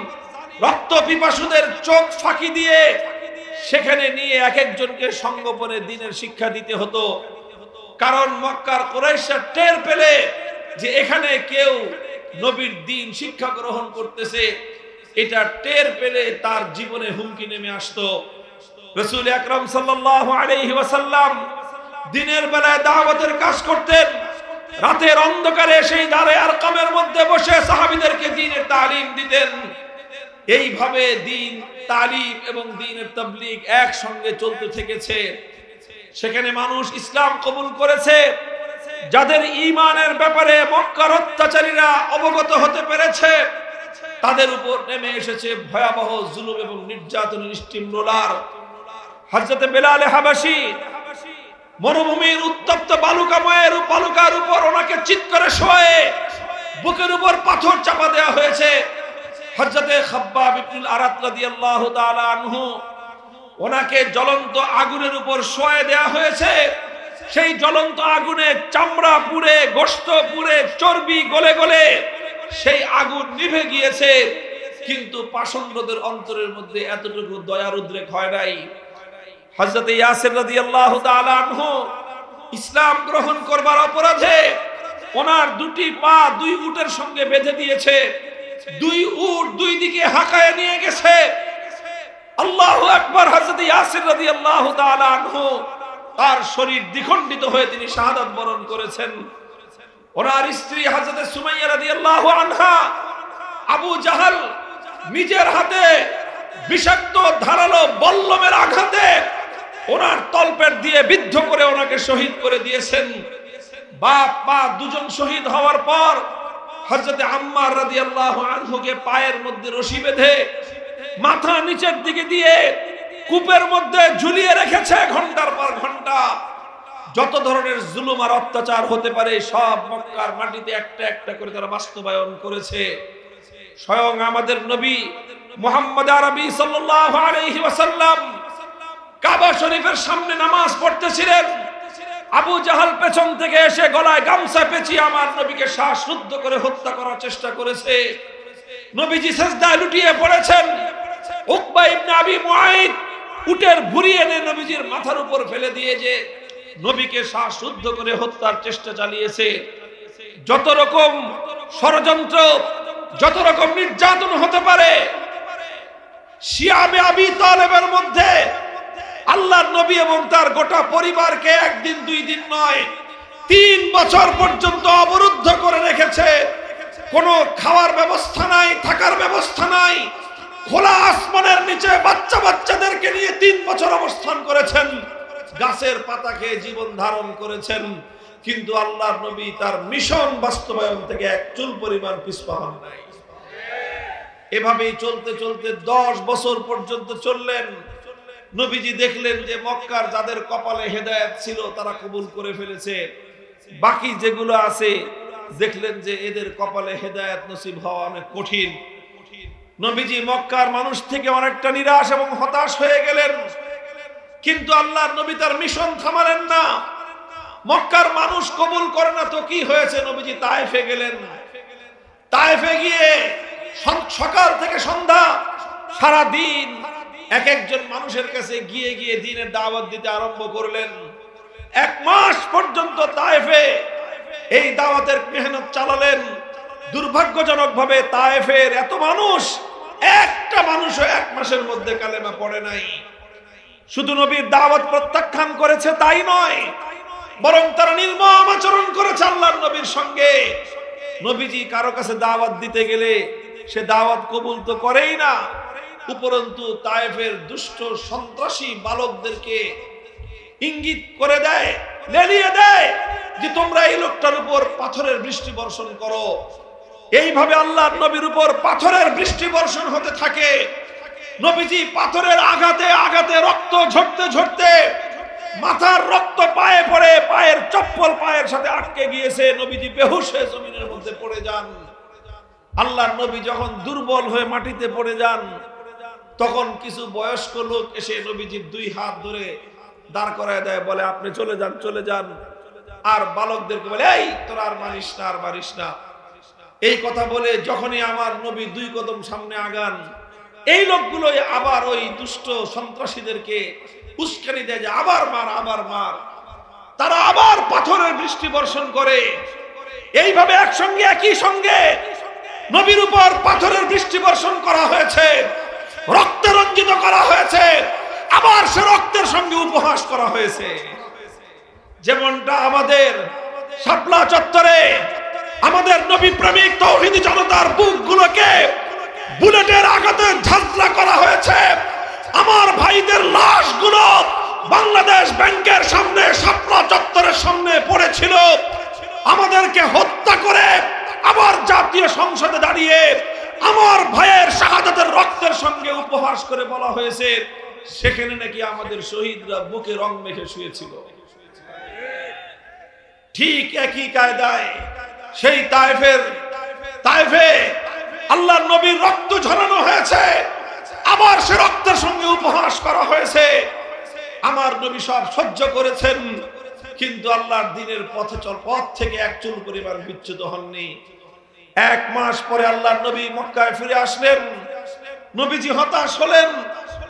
রক্ত পিপাসুদের চোখ ফাঁকি দিয়ে সেখানে নিয়ে এক একজনকে সঙ্গোপনে দ্বীনের শিক্ষা দিতে হতো। কারণ মক্কার কুরাইশরা টের পেলে যে এখানে কেউ নবীর দ্বীন শিক্ষা গ্রহণ করতেছে, এটা টের পেলে তার জীবনে হুমকি নেমে আসতো। রাসূল আকরাম সাল্লাল্লাহু আলাইহি ওয়াসাল্লাম দিনের বেলায় দাওয়াতের কাজ করতেন, রাতের অন্ধকারে সেই দারে আরকামের মধ্যে বসে সাহাবীদেরকে দ্বীনের তালিম দিতেন। এইভাবে দ্বীন তালিম এবং দ্বীনের তাবলীগ একসঙ্গে চলতে থেকেছে। সেখানে মানুষ ইসলাম কবুল করেছে। যাদের ঈমানের ব্যাপারে মক্কার অত্যাচারীরা অবগত হতে পেরেছে, তাদের উপর নেমে এসেছে ভয়াবহ জুলুম এবং নির্যাতনের স্টিম রোলার। হযরত বেলাল হাবাসী মরুভূমির উত্তপ্ত বালুকার উপর ওনাকে চিৎ করে শোয়ে বুকের উপর পাথর চাপা দেওয়া হয়েছে। হযরত খাব্বাব ইবনুল আরাত রাদিয়াল্লাহু তাআলা আনহু ওনাকে জ্বলন্ত আগুনের উপর শোয়ে দেওয়া হয়েছে। সেই জ্বলন্ত আগুনে চামড়া পুড়ে, গোশত পুড়ে, চর্বি গলে গলে সেই আগুন নিভে গিয়েছে, কিন্তু পাষণ্ডদের অন্তরের মধ্যে এতটুকু দয়ার উদ্রেক হয় নাই। হযরত ইয়াসির রাদিয়াল্লাহু তাআলা আনহু ইসলাম গ্রহণ করবার অপরাধে ওনার দুটি পা দুই উটের সঙ্গে বেঁধে দিয়েছে, দুই উট দুই দিকে হাঁকায় নিয়ে গেছে। আল্লাহু আকবার। হযরত ইয়াসির রাদিয়াল্লাহু তাআলা আনহু তার শরীর দ্বিখণ্ডিত হয়ে তিনি শাহাদাত বরণ করেছেন। ওনার স্ত্রী হযরত সুমাইয়া রাদিয়াল্লাহু আনহা আবু জাহাল নিজের হাতে বিষাক্ত ধারালো বল্লমের আঘাতে ওনার তলপেট দিয়ে বিদ্ধ করে ওনাকে শহীদ করে দিয়েছেন। বাপ মা দুজন শহীদ হওয়ার পর হযরত আম্মার রাদিয়াল্লাহু আনহুকে পায়ের মধ্যে রশি বেঁধে মাথা নিচের দিকে দিয়ে কূপের মধ্যে ঝুলিয়ে রেখেছে ঘন্টার পর ঘন্টা। যত ধরনের জুলুম আর অত্যাচার হতে পারে সব মক্কার মাটিতে একটা একটা করে তারা বাস্তবায়ন করেছে। স্বয়ং আমাদের নবী মুহাম্মদ আরবি সাল্লাল্লাহু আলাইহি ওয়াসাল্লাম কাবা শরীফের সামনে নামাজ পড়তেছিলেন। আবু জাহাল পেছন থেকে এসে গলায় গামছা পেঁচিয়ে আমার নবীকে শ্বাসরুদ্ধ করে হত্যা করার চেষ্টা করেছে। নবীজি সিজদায় লুটিয়ে পড়েছেন। উকবা ইবনে আবি মুআইদ উটের ভুঁড়ি এনে নবীজির মাথার উপর ফেলে দিয়ে যে নবীকে শ্বাসরুদ্ধ করে হত্যার চেষ্টা চালিয়েছে। যত রকম ষড়যন্ত্র, যত রকম নির্যাতন হতে পারে, শিয়াবে আবি তালেবের মধ্যে আল্লাহর নবী এবং তার গোটা পরিবারকে একদিন দুই দিন নয় 3 বছর পর্যন্ত অবরুদ্ধ করে রেখেছে। কোনো খাওয়ার ব্যবস্থা নাই, থাকার ব্যবস্থা নাই। খোলা আসমানের নিচে বাচ্চাদেরকে নিয়ে 3 বছর অবস্থান করেছেন। গাছের পাতা খেয়ে জীবন ধারণ করেছেন, কিন্তু আল্লাহর নবী তার মিশন বাস্তবায়ন থেকে এক চুল পরিমাণ পিছপা হন নাই। এভাবেই চলতে চলতে 10 বছর পর্যন্ত চললেন। নবীজি দেখলেন যে মক্কার যাদের কপালে হেদায়েত ছিল তারা কবুল করে ফেলেছে, বাকি যেগুলো আছে দেখলেন যে এদের কপালে হেদায়েত নসিব হওয়া অনেক কঠিন। নবীজি মক্কার মানুষ থেকে অনেকটা নিরাশ এবং হতাশ হয়ে গেলেন, কিন্তু আল্লাহর নবী তার মিশন থামালেন না। মক্কার মানুষ কবুল করে না তো কি হয়েছে, নবীজি তায়েফে গেলেন। তায়েফে গিয়ে সকাল থেকে সন্ধ্যা সারা দিন এক একজন মানুষের কাছে গিয়ে গিয়ে দ্বীনের দাওয়াত দিতে আরম্ভ করলেন। 1 মাস পর্যন্ত তায়েফে এই দাওয়াতের মেহনত চালালেন। দুর্ভাগ্যজনকভাবে তায়েফের এত মানুষ, একটা মানুষও 1 মাসের মধ্যে কালেমা পড়ে নাই। শুধু নবীর দাওয়াত প্রত্যাখ্যান করেছে তাই নয়, বরং তারা নির্মম আচরণ করেছে আল্লাহর নবীর সঙ্গে। নবীজি কারো কাছে দাওয়াত দিতে গেলে সে দাওয়াত কবুল তো করেই না, উপরন্তু তায়েফের দুষ্ট সন্ত্রাসী বালকদেরকে ইঙ্গিত করে দেয়, লেলিয়ে দেয় যে তোমরা এই লোকটার উপর পাথরের বৃষ্টি বর্ষণ করো। এইভাবে আল্লাহর নবীর উপর পাথরের বৃষ্টি বর্ষণ হতে থাকে। নবীজি পাথরের আঘাতে আঘাতে রক্ত ঝরতে ঝরতে মাথার রক্ত পায়ে পড়ে, পায়ের চপ্পল পায়ের সাথে আটকে গিয়েছে, নবীজি বেহুশ হয়ে জমিনের মধ্যে পড়ে যান। আল্লাহর নবী যখন দুর্বল হয়ে মাটিতে পড়ে যান, তখন কিছু বয়স্ক লোক এসে নবীজির দুই হাত ধরে দাঁড় করায় দেয়, বলে আপনি চলে যান, চলে যান। আর বালকদেরকে বলে, এই তোরা আর মারিস না, আর মারিস না। এই কথা বলে যখনই আমার নবী দুই কদম সামনে আগান, এই লোকগুলো আবার ওই দুষ্ট সন্ত্রাসীদেরকে উস্কানি দেয় যে আবার মার, আবার মার। তারা আবার পাথরের বৃষ্টি বর্ষণ করে। এইভাবে একসঙ্গে একই সঙ্গে নবীর উপর পাথরের বৃষ্টি বর্ষণ করা হয়েছে, রক্তে রঞ্জিত করা হয়েছে, আবার সে রক্তের সঙ্গে উপহাস করা হয়েছে। যেমনটা আমাদের শাপলা চত্বরে আমাদের নবী প্রেমিক তাওহীদি জনতার বুকগুলোকে বুলেটের আঘাতে ঝাঁঝরা করা হয়েছে, আমার ভাইদের লাশগুলো বাংলাদেশ ব্যাংকের সামনে শাপলা চত্বরের সামনে পড়েছিল। আমাদেরকে হত্যা করে আবার জাতীয় সংসদে দাঁড়িয়ে আমার ভাইয়ের শাহাদাতের রক্তের সঙ্গে উপহাস করে বলা হয়েছে সেখানে নাকি আমাদের শহীদরা বুকে রং মেখে শুয়েছিল। ঠিক একই কায়দায় সেই তায়েফে আল্লাহর নবীর রক্ত ঝরানো হয়েছে, আবার সে রক্তের সঙ্গে উপহাস করা হয়েছে। আমার নবী সব সহ্য করেছেন, কিন্তু আল্লাহর দ্বীনের পথ থেকে এক চুল পরিমাণ বিচ্যুত হননি। 1 মাস পরে আল্লাহর নবী মক্কায় ফিরে আসলেন। নবীজি হতাশ হলেন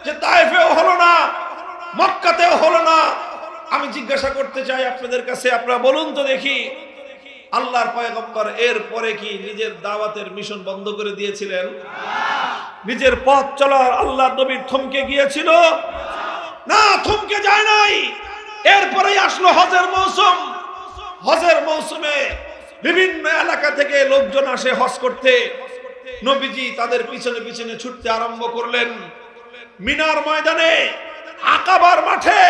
যে তায়েফেও হলো না, মক্কাতেও হলো না। আমি জিজ্ঞাসা করতে চাই আপনাদের কাছে, আপনারা বলুন তো দেখি, আল্লাহর পয়গম্বর এর পরে কি নিজের দাওয়াতের মিশন বন্ধ করে দিয়েছিলেন? নিজের পথ চলার আল্লাহর নবীর থমকে গিয়েছিল না, থমকে যায় নাই। এরপরেই আসলো হজের মৌসুম। হজের মৌসুমে বিভিন্ন এলাকা থেকে লোকজন আসে হজ করতে। নবীজি তাদের পিছনে পিছনে ছুটতে আরম্ভ করলেন। মিনার ময়দানে, আকাবার মাঠে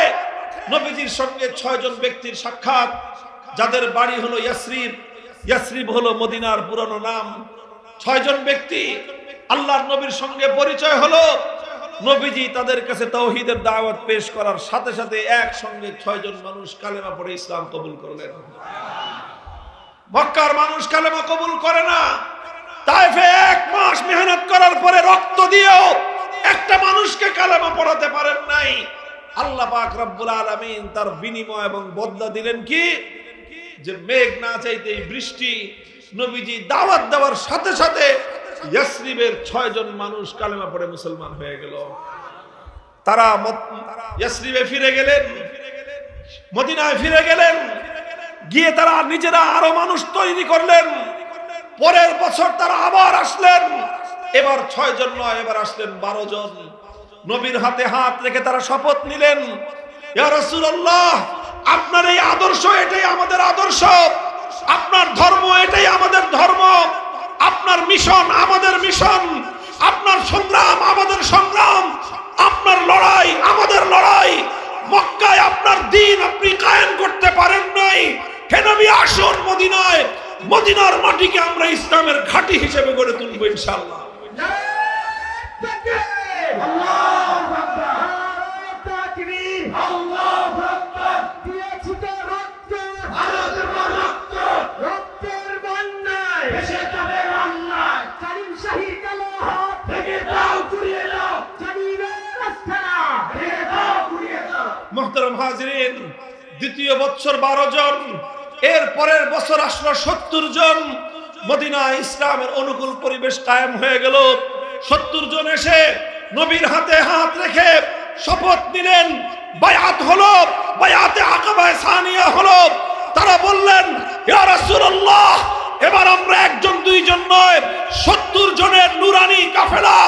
নবীজির সঙ্গে 6 জন ব্যক্তির সাক্ষাৎ, যাদের বাড়ি হলো ইয়াসরিব। ইয়াসরিব হলো মদিনার পুরানো নাম। 6 জন ব্যক্তি আল্লাহর নবীর সঙ্গে পরিচয় হলো। নবীজি তাদের কাছে তাওহীদের দাওয়াত পেশ করার সাথে সাথে একসঙ্গে 6 জন মানুষ কালেমা পড়ে ইসলাম কবুল করলেন। মক্কার মানুষ কালেমা কবুল করে না। তায়েফে 1 মাস মেহনত করার পরে রক্ত দিয়েও একটা মানুষকে কালেমা পড়াতে পারেন নাই। আল্লাহ পাক রব্বুল আলামিন তার বিনিময় এবং বদলা দিলেন কি, যে মেঘ না চাইতেই বৃষ্টি। নবীজি দাওয়াত দেওয়ার সাথে সাথে ইয়াসরিবের 6 জন মানুষ কালেমা পড়ে মুসলমান হয়ে গেল। তারা ইয়াসরিবে ফিরে গেলেন, মদিনায় ফিরে গেলেন। গিয়ে তারা নিজেরা আরো মানুষ তৈরি করলেন। পরের বছর তারা আবার আসলেন। এবার 6 জন নয়, এবার আসলেন 12 জন। নবীর হাতে হাত রেখে তারা শপথ নিলেন, ইয়া রাসূলুল্লাহ, আপনার এই আদর্শ এটাই আমাদের আদর্শ, আপনার ধর্ম এটাই আমাদের ধর্ম, আপনার মিশন আমাদের মিশন, আপনার সংগ্রাম আমাদের সংগ্রাম, আপনার লড়াই আমাদের লড়াই। মক্কায় আপনার দ্বীন আপনি কায়েম করতে পারেন নাই, হে নবী আসুন মদিনায়, মদিনার মাটিকে আমরা ইসলামের ঘাঁটি হিসেবে গড়ে তুলব ইনশাআল্লাহ। মুহতারাম হাজিরিন, দ্বিতীয় বছর 12 জন, এর পরের বছর আসলো 70 জন। মদিনায় ইসলামের অনুকূল পরিবেশ কায়েম হয়ে গেল। 70 জন এসে নবীর হাতে হাত রেখে শপথ নিলেন, বায়াত হলো, বায়াতে আকাবায়ে সানিয়া হলো। তারা বললেন, ইয়া রাসূলুল্লাহ, এবার আমরা 1 জন 2 জন নয়, 70 জনের নুরানি কাফেলা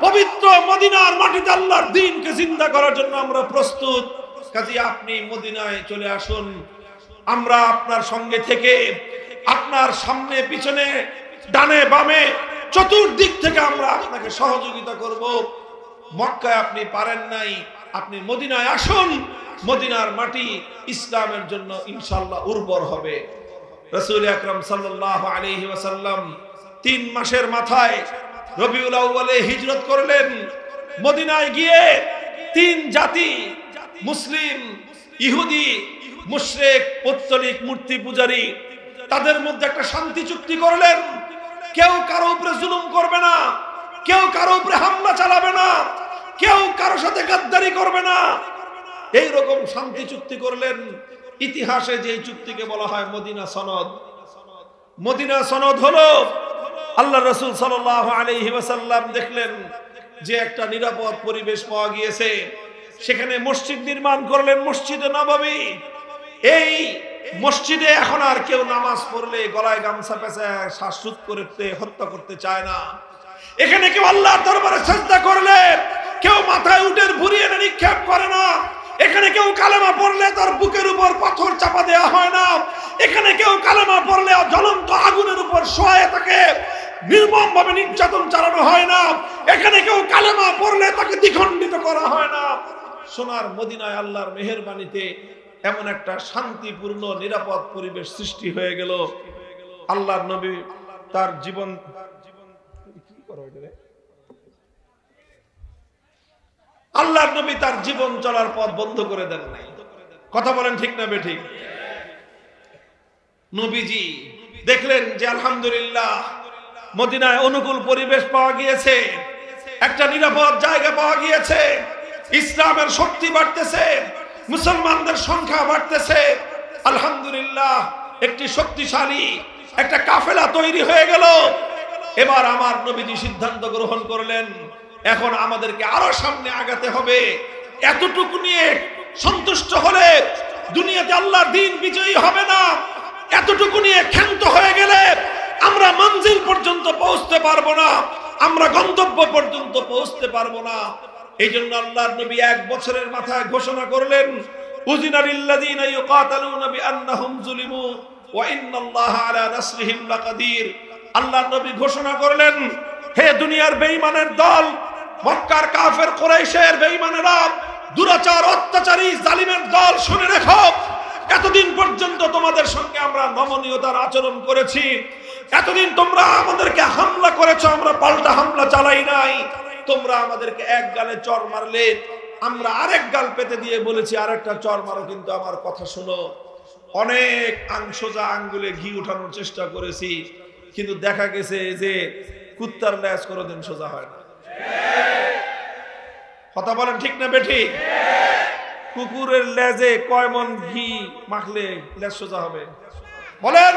পবিত্র মদিনার মাটিতে আল্লাহর দ্বীনকে জিন্দা করার জন্য আমরা প্রস্তুত। কাজী আপনি মদিনায় চলে আসুন, আমরা আপনার সঙ্গে থেকে আপনার সামনে পিছনে ডানে বামে চতুর্দিক থেকে আমরা আপনাকে সহযোগিতা করব। মক্কায় আপনি পারেন নাই, আপনি মদিনায় আসুন, মদিনার মাটি ইসলামের জন্য ইনশাআল্লাহ উর্বর হবে। রাসূল আকরাম সাল্লাল্লাহু আলাইহি ওয়াসাল্লাম 3 মাসের মাথায় রবিউল আউয়ালে হিজরত করলেন। মদিনায় গিয়ে তিন জাতি, মুসলিম, ইহুদি, মুশরিক, পৌত্তলিক, মূর্তি পূজারী, তাদের মধ্যে একটা শান্তি চুক্তি করলেন। কেউ কারো উপরে জুলুম করবে না, কেউ কারো উপরে হামলা চালাবে না, কেউ কারো সাথে গাদ্দারি করবে না, এইরকম শান্তি চুক্তি করলেন। ইতিহাসে যে চুক্তিকে বলা হয় মদিনা সনদ। মদিনা সনদ হলো আল্লাহ রাসূল সাল্লাল্লাহু আলাইহি ওয়াসাল্লাম দেখলেন যে একটা নিরাপদ পরিবেশ পাওয়া গিয়েছে, সেখানে মসজিদ নির্মাণ করলেন, মসজিদে নববী। এই মসজিদে এখন আর কেউ নামাজ পড়লে গলায় গামছা পেঁচায় শ্বাসরোধ করতে হত্যা করতে চায় না। এখানে কেউ আল্লাহর দরবারে সিজদা করলে কেউ মাথায় উটের ভুঁড়ি এনে নিক্ষেপ করে না। এখানে কেউ কালেমা পড়লে তার বুকের উপর পাথর চাপা দেওয়া হয় না। এখানে কেউ কালেমা পড়লে জ্বলন্ত আগুনের উপর শোয়ায় তাকে নির্মমভাবে নির্যাতন চালানো হয় না। এখানে কেউ কালেমা পড়লে তাকে দ্বিখণ্ডিত করা হয় না। সোনার মদিনায় আল্লাহর মেহেরবানিতে এমন একটা শান্তিপূর্ণ নিরাপদ পরিবেশ সৃষ্টি হয়ে গেল। আল্লাহর নবী তার জীবন আল্লাহর নবী তার জীবন চলার পথ বন্ধ করে দেন নাই। কথা বলেন ঠিক না বেঠিক? নবীজি দেখলেন যে আলহামদুলিল্লাহ মদিনায় অনুকূল পরিবেশ পাওয়া গিয়েছে, একটা নিরাপদ জায়গা পাওয়া গিয়েছে, ইসলামের শক্তি বাড়তেছে, মুসলমানদের সংখ্যা বাড়তেছে। আলহামদুলিল্লাহ একটি শক্তিশালী একটা কাফেলা তৈরি হয়ে গেল। এবার আমার নবীজি সিদ্ধান্ত গ্রহণ করলেন, এখন আমাদেরকে আরো সামনে আগাতে হবে। এতটুকু নিয়ে সন্তুষ্ট হলে দুনিয়াতে আল্লাহর দ্বীন বিজয়ী হবে না। এতটুকু নিয়ে ক্ষান্ত হয়ে গেলে আমরা মঞ্জিল পর্যন্ত পৌঁছতে পারবো না, আমরা গন্তব্য পর্যন্ত পৌঁছতে পারবো না। এই জন্য আল্লাহর নবী 1 বছরের মাথায় ঘোষণা করলেন, উযিনা লিল্লাযীনা ইউকাতালুনা বিআন্নাহুম যুলিমু ওয়া ইন্নাল্লাহা আলা নাসরিহিম লাকাদির। আল্লাহর নবী ঘোষণা করলেন, হে দুনিয়ার বেঈমানের দল, মক্কার কাফের কুরাইশের বেঈমানেরা, দুরাচার অত্যাচারী জালিমের দল, শুনে রেখো, এতদিন পর্যন্ত তোমাদের সঙ্গে আমরা নমনীয়তার আচরণ করেছি, এতদিন তোমরা আমাদেরকে হামলা করেছো, আমরা পাল্টা হামলা চালাই নাই। তোমরা আমাদেরকে এক গালে চর মারলে, আমরা আরেক গাল পেতে দিয়ে বলেছি আরেকটা চর মারো, কিন্তু আমার কথা শোনো। অনেক সোজা আঙ্গুলে ঘি উঠানোর চেষ্টা করেছি, কিন্তু দেখা গেছে যে কুত্তার লেজ কোনোদিন সোজা হয় না। কথা বলেন ঠিক না বেঠিক? কুকুরের লেজে কয় মন ঘি মাখলে লেজ সোজা হবে? বলেন,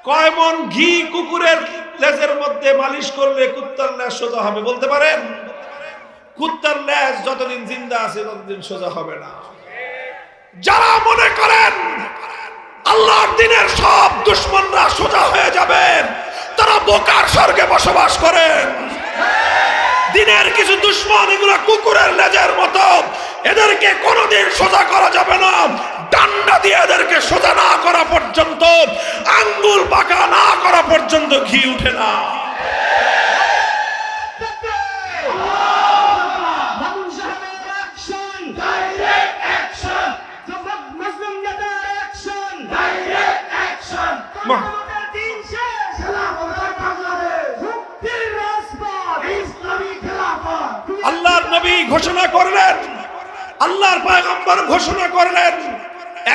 কয় মন ঘি কুকুরের লেজের মধ্যে মালিশ করলে কুত্তার লেজ সোজা হবে? বলতে পারেন? কুত্তার লেজ যতদিন জিন্দা আছে ততদিন সোজা হবে না। যারা মনে করেন আল্লাহর দ্বীনের সব দুশমনরা সোজা হয়ে যাবেন, তারা বোকার স্বর্গে বসবাস করেন। দ্বীনের কিছু দুশমন, এগুলো কুকুরের লেজের মতো, এদেরকে কোনোদিন সোজা করা যাবে না। ডান্ডা দিয়ে এদেরকে সোজা না করা পর্যন্ত, আঙ্গুল বাঁকা না করা পর্যন্ত ঘি উঠে না। আল্লাহর নবী ঘোষণা করলেন, আল্লাহর পয়গম্বর ঘোষণা করলেন,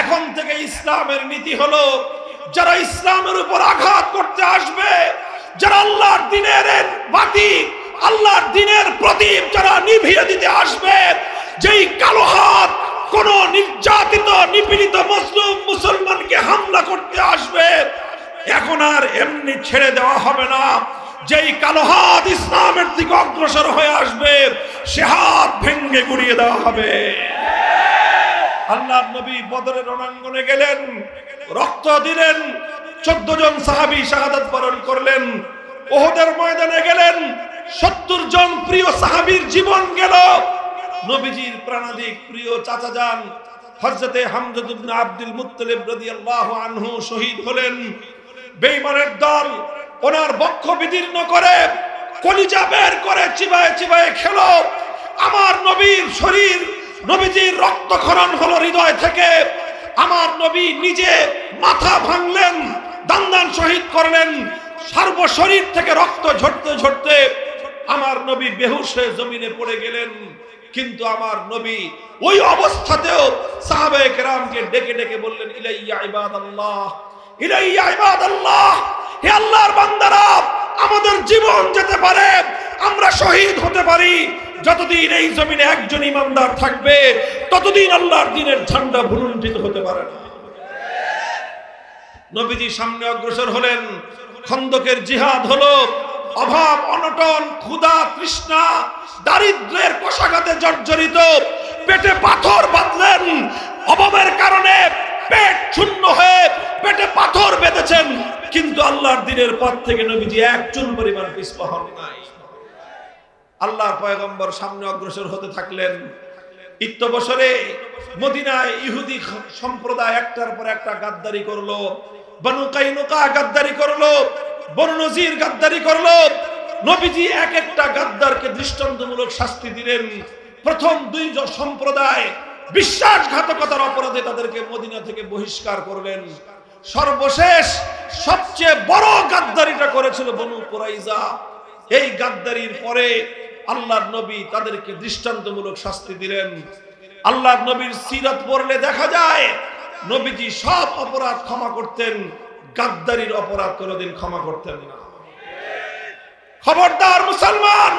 এখন থেকে ইসলামের নীতি হলো, যারা ইসলামের উপর আঘাত করতে আসবে, যারা আল্লাহর দ্বীনের বাতি, আল্লাহর দ্বীনের প্রদীপ যারা নিভিয়ে দিতে আসবে, যেই কালো হাত কোন নির্যাতিত নিপীড়িত মুসলিম মুসলমানকে হামলা করতে আসবে, এখন আর এমনি ছেড়ে দেওয়া হবে না। যেই কালো হাত ইসলামের দিকে অগ্রসর হয়ে আসবে, সে হাত ভেঙে গুড়িয়ে দেওয়া হবে। আল্লাহর নবী বদরের রণাঙ্গনে গেলেন, রক্ত দিলেন, 14 জন সাহাবী শাহাদাত বরণ করলেন। উহুদের ময়দানে গেলেন, 70 জন প্রিয় সাহাবীর জীবন গেল। নবীজির প্রাণাধিক প্রিয় চাচা যান হযরতে হামজা ইবনে আব্দুল মুত্তালিব রাদিয়াল্লাহু আনহু শহীদ হলেন। বেঈমানের দল ওনার বক্ষ বিদীর্ণ করে, কলিজা বের করে চিবায়ে চিবায়ে খেলো। আমার নবীর শরীর, নবীজির রক্তক্ষরণ হলো হৃদয় থেকে। আমার নবী নিজে মাথা ভাঙলেন, দান শহীদ করলেন। সর্ব শরীর থেকে রক্ত ঝরতে ঝরতে আমার নবী বেহুশ হয়ে জমিনে পড়ে গেলেন, কিন্তু আমার নবী ওই অবস্থাতেও সাহাবায়ে কেরামকে ডেকে ডেকে বললেন, ইলাইয়া ইবাদাল্লাহ, ইলাইয়া ইবাদাল্লাহ, হে আল্লাহর বান্দারা, আমাদের জীবন যেতে পারে, আমরা শহীদ হতে পারি, যতদিন এই জমিনে একজন ইমানদার থাকবে ততদিন আল্লাহর দ্বীনের ঝান্ডা ভুলুণ্ঠিত হতে পারে না। নবীজি সামনে অগ্রসর হলেন, খন্দকের জিহাদ হলো, অভাব অনটন ক্ষুধা তৃষ্ণা দারিদ্র্যের কষাঘাতে জর্জরিত, পেটে পাথর বাঁধলেন, অভাবের কারণে পেট শূন্য হয়ে পেটে পাথর বেঁধেছেন, কিন্তু আল্লাহর দ্বীনের পথ থেকে নবীজি এক চুল পরিমাণ পিছপা হন নাই। আল্লাহর পয়গম্বর সামনে অগ্রসর হতে থাকলেন। ইত্য বছরে মদিনায় ইহুদি সম্প্রদায় একটার পর একটা গাদ্দারি করলো। বনু কাইনুকা গাদ্দারি করলো, বনু নজির গাদ্দারি করলো। নবীজি এক একটা গাদ্দারকে দৃষ্টান্তমূলক শাস্তি দিলেন। প্রথম দুই সম্প্রদায় বিশ্বাসঘাতকতার অপরাধে তাদেরকে মদিনা থেকে বহিষ্কার করলেন। সর্বশেষ সবচেয়ে বড় গাদ্দারিটা করেছিল বনু কুরাইজা। এই গাদ্দারির পরে আল্লাহর নবী তাদেরকে দৃষ্টান্তমূলক শাস্তি দিলেন। আল্লাহর নবীর সিরাত পড়লে দেখা যায় নবীজি সব অপরাধ ক্ষমা করতেন, গাদ্দারির অপরাধ কোনোদিন ক্ষমা করতেন না। খবরদার মুসলমান,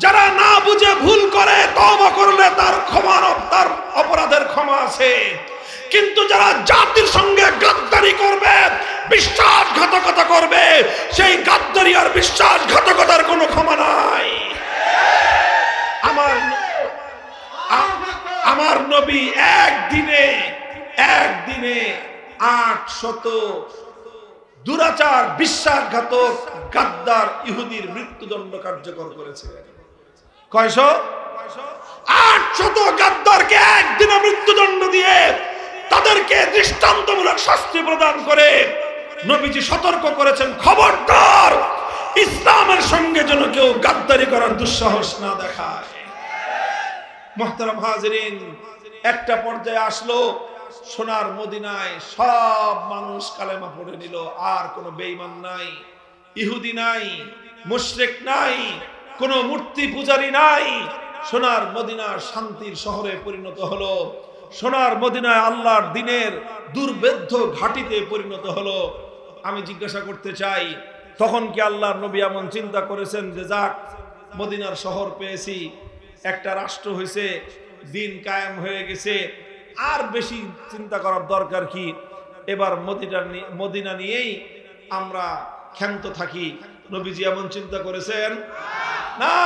যারা না বুঝে ভুল করে তওবা করলে তার অপরাধের ক্ষমা আছে, কিন্তু যারা জাতির সঙ্গে গাদ্দারি করবে, বিশ্বাসঘাতকতা করবে, সেই গাদ্দারি আর বিশ্বাসঘাতকতার কোনো ক্ষমা নাই। আমার নবী একদিনে 800 দুরাচার বিশ্বাসঘাতক গাদ্দার ইহুদির মৃত্যুদণ্ড কার্যকর করেছিলেন। কয়শো? 800 গাদ্দারকে একদিনে মৃত্যুদণ্ড দিয়ে তাদেরকে দৃষ্টান্তমূলক শাস্তি প্রদান করে নবীজি সতর্ক করেছেন, খবরদার ইসলামের সঙ্গে যেন কেউ গাদ্দারি করার দুঃসাহস না দেখায়। মুহতারাম হাজিরিন, একটা পর্যায়ে আসলো সোনার মদিনায় সব মানুষ কালেমা পড়ে নিল, আর কোনো বেঈমান নাই, ইহুদি নাই, মুশরিক নাই, কোনো মূর্তি পূজারী নাই। সোনার মদিনা শান্তির শহরে পরিণত হলো। সোনার মদিনায় আল্লাহর দ্বীনের দুর্ভেদ্য ঘাটিতে পরিণত হলো। আমি জিজ্ঞাসা করতে চাই, তখন কি আল্লাহর নবী এমন চিন্তা করেছেন যে যাক মদিনার শহর পেয়েছি, একটা রাষ্ট্র হয়েছে, দিন কায়েম হয়ে গেছে, আর বেশি চিন্তা করার দরকার কি, এবার মদিনা নিয়েই আমরা ক্ষান্ত থাকি? নবীজি এমন চিন্তা করেছেন না।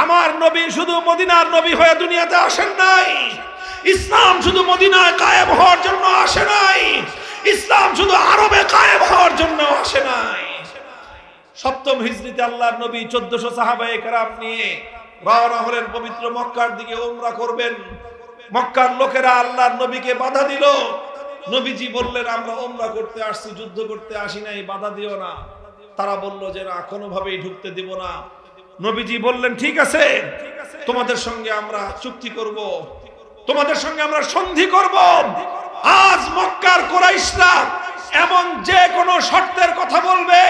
আমার নবী শুধু মদিনার নবী হয়ে দুনিয়াতে আসেন নাই। ইসলাম শুধু মদিনায় কায়েম হওয়ার জন্য আসে নাই, ইসলাম শুধু আরবে কায়েম হওয়ার জন্য আসে নাই। সপ্তম হিজরিতে আল্লাহর নবী 1400 সাহাবায়ে কেরাম নিয়ে রওনা হলেন পবিত্র মক্কার দিকে উমরা করবেন। মক্কার লোকেরা আল্লাহর নবীকে বাধা দিল। নবীজি বললেন, আমরা উমরা করতে আসছি, যুদ্ধ করতে আসি নাই, বাধা দিও না। তারা বলল যে না, কোনোভাবেই ঢুকতে দিব না। নবীজি বললেন, ঠিক আছে, তোমাদের সঙ্গে আমরা চুক্তি করব, তোমাদের সঙ্গে আমরা সন্ধি করব। আজ মক্কার কুরাইশরা এমন যে কোনো শর্তের কথা বলবে,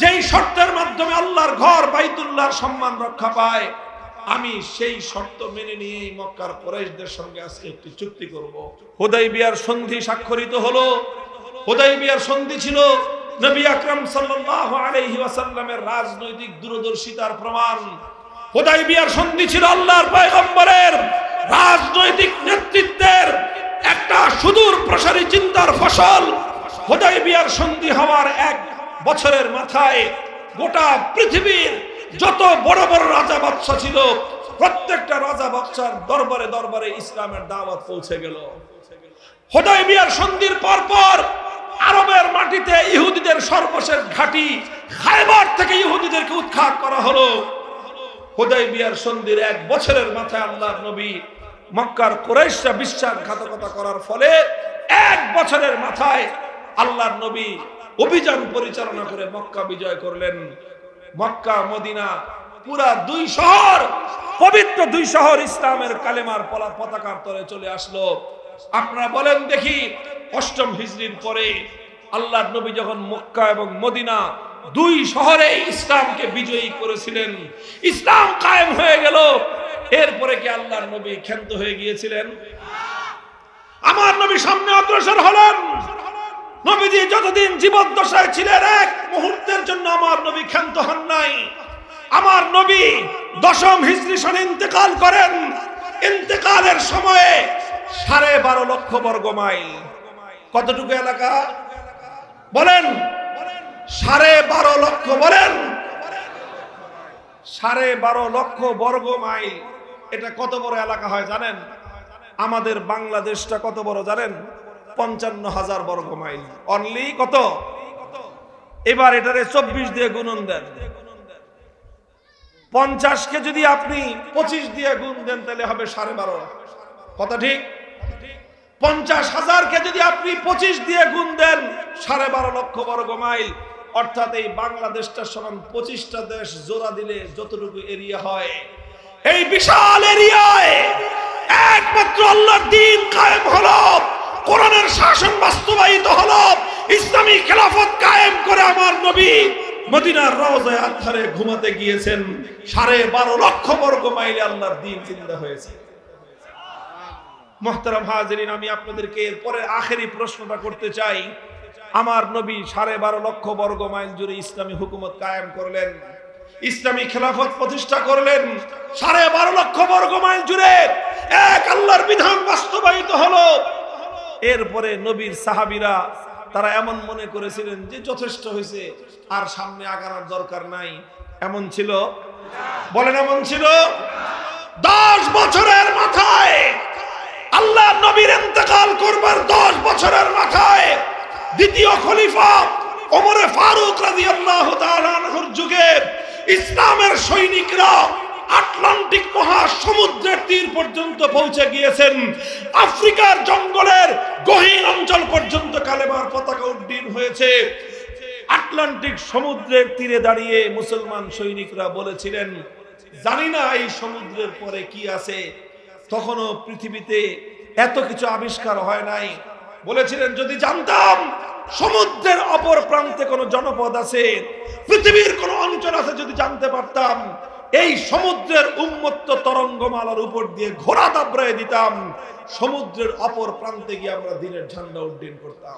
যেই শর্তের মাধ্যমে আল্লাহর ঘর বাইতুল্লাহর সম্মান রক্ষা পায়, আমি সেই শর্ত মেনে নিয়েই মক্কার কুরাইশদের সঙ্গে আজকে একটি চুক্তি করব। হুদাইবিয়ার সন্ধি স্বাক্ষরিত হলো। হুদাইবিয়ার সন্ধি ছিল নবী আকরাম সাল্লাল্লাহু আলাইহি ওয়াসাল্লামের রাজনৈতিক দূরদর্শিতার প্রমাণ। হুদাইবিয়ার সন্ধি ছিল আল্লাহর পয়গম্বরের রাজনৈতিক নেতৃত্বের একটা সুদূর প্রসারী চিন্তার ফসল। হুদাইবিয়ার সন্ধি হওয়ার 1 বছরের মাথায় গোটা পৃথিবীর যত বড় বড় রাজা বাদশা ছিল, প্রত্যেকটা রাজা বাদশার দরবারে দরবারে ইসলামের দাওয়াত পৌঁছে গেল। হুদাইবিয়ার সন্ধির পরপর আরবের মাটিতে ইহুদিদের সর্বশেষ ঘাঁটি খায়বার থেকে ইহুদিদেরকে উৎখাত করা হলো। হুদাইবিয়ার সন্ধির 1 বছরের মাথায় আল্লাহর নবী মক্কার কুরাইশরা বিশ্বাসঘাতকতা করার ফলে 1 বছরের মাথায় আল্লাহর নবী অভিযান পরিচালনা করে মক্কা বিজয় করলেন। মক্কা মদিনা পুরা 2 শহর, পবিত্র 2 শহর ইসলামের কালেমার পতাকার তলে চলে আসলো। আপনারা বলেন দেখি, 8ম হিজরির পরে আল্লাহর নবী যখন মক্কা এবং মদিনা দুই শহরে ইসলামকে বিজয়ী করেছিলেন, ইসলাম কায়েম হয়ে গেল। এরপরে কি আল্লাহর নবী ক্ষান্ত হয়ে গিয়েছিলেন? আমার নবী সামনে অগ্রসর হলেন। নবীজি যতদিন জীবদ্দশায় ছিলেন এক মুহূর্তের জন্য আমার নবী ক্ষান্ত হন নাই। আমার নবী 10ম হিজরি সনে ইন্তেকাল করেন। ইন্তেকালের সময়ে 12.5 লক্ষ বর্গ মাইল, কতটুকু এলাকা বলেন? 12.5 লক্ষ, বলেন 12.5 লক্ষ বর্গ মাইল। এটা কত বড় এলাকা হয় জানেন? আমাদের বাংলাদেশটা কত বড় জানেন? 55,000 বর্গ মাইল। অনলি কত? এবার এটারে 24 দিয়ে গুণন দেন। 50 কে যদি আপনি 25 দিয়ে গুণ দেন তাহলে হবে 12.5। কত ঠিক? 50,000 কে যদি আপনি 25 দিয়ে গুণ দেন 12.5 লক্ষ বর্গ মাইল। অর্থাৎ এই বাংলাদেশটা সমান 25টা দেশ জোড়া দিলে যতটুকু এরিয়া হয়, এই বিশাল এরিয়ায় একমাত্র আল্লাহর দ্বীন কায়েম হলো, কোরআনের শাসন বাস্তবায়িত হলো, ইসলামী খেলাফত কায়েম করে আমার নবী মদিনার রওজায় আতহারে ঘুমাতে গিয়েছেন। 12.5 লক্ষ বর্গ মাইলে আল্লাহর দ্বীন জিন্দা হয়েছে। মুহতারাম হাজিরিন, আমি আপনাদেরকে এরপরে আখেরি প্রশ্নটা করতে চাই। আমার নবী 12.5 লক্ষ বর্গ মাইল জুড়ে ইসলামী হুকুমত কায়েম করলেন, ইসলামী খেলাফত প্রতিষ্ঠা করলেন। 12.5 লক্ষ বর্গ মাইল জুড়ে এক আল্লাহর বিধান বাস্তবায়িত হলো। এরপরে নবীর সাহাবীরা তারা এমন মনে করেছিলেন যে যথেষ্ট হয়েছে, আর সামনে আগানোর দরকার নাই। এমন ছিল? বলেন এমন ছিল? 10 বছরের মাথায়, আল্লাহর নবীর ইন্তেকাল করবার 10 বছরের মাথায় দ্বিতীয় খলিফা ওমরে ফারুক রাদিয়াল্লাহু তাআলা আনহুর যুগে ইসলামের সৈনিকরা আটলান্টিক মহাসমুদ্রের তীর পর্যন্ত পৌঁছে গিয়েছেন। আফ্রিকার জঙ্গলের গহীন অঞ্চল পর্যন্ত কালেমার পতাকা উড্ডীন হয়েছে। আটলান্টিক সমুদ্রের তীরে দাঁড়িয়ে মুসলমান সৈনিকরা বলেছিলেন, জানি না এই সমুদ্রের পরে কি আছে। তখনও পৃথিবীতে এত কিছু আবিষ্কার হয় নাই। বলেছিলেন, যদি জানতাম সমুদ্রের অপর প্রান্তে কোনো জনপদ আছে, পৃথিবীর কোন অঞ্চল আছে, যদি জানতে পারতাম, এই সমুদ্রের উন্মত্ত তরঙ্গমালার উপর দিয়ে ঘোড়া দাবড়ায় দিতাম, সমুদ্রের অপর প্রান্তে গিয়ে আমরা দিনের ঝান্ডা উড্ডীন করতাম।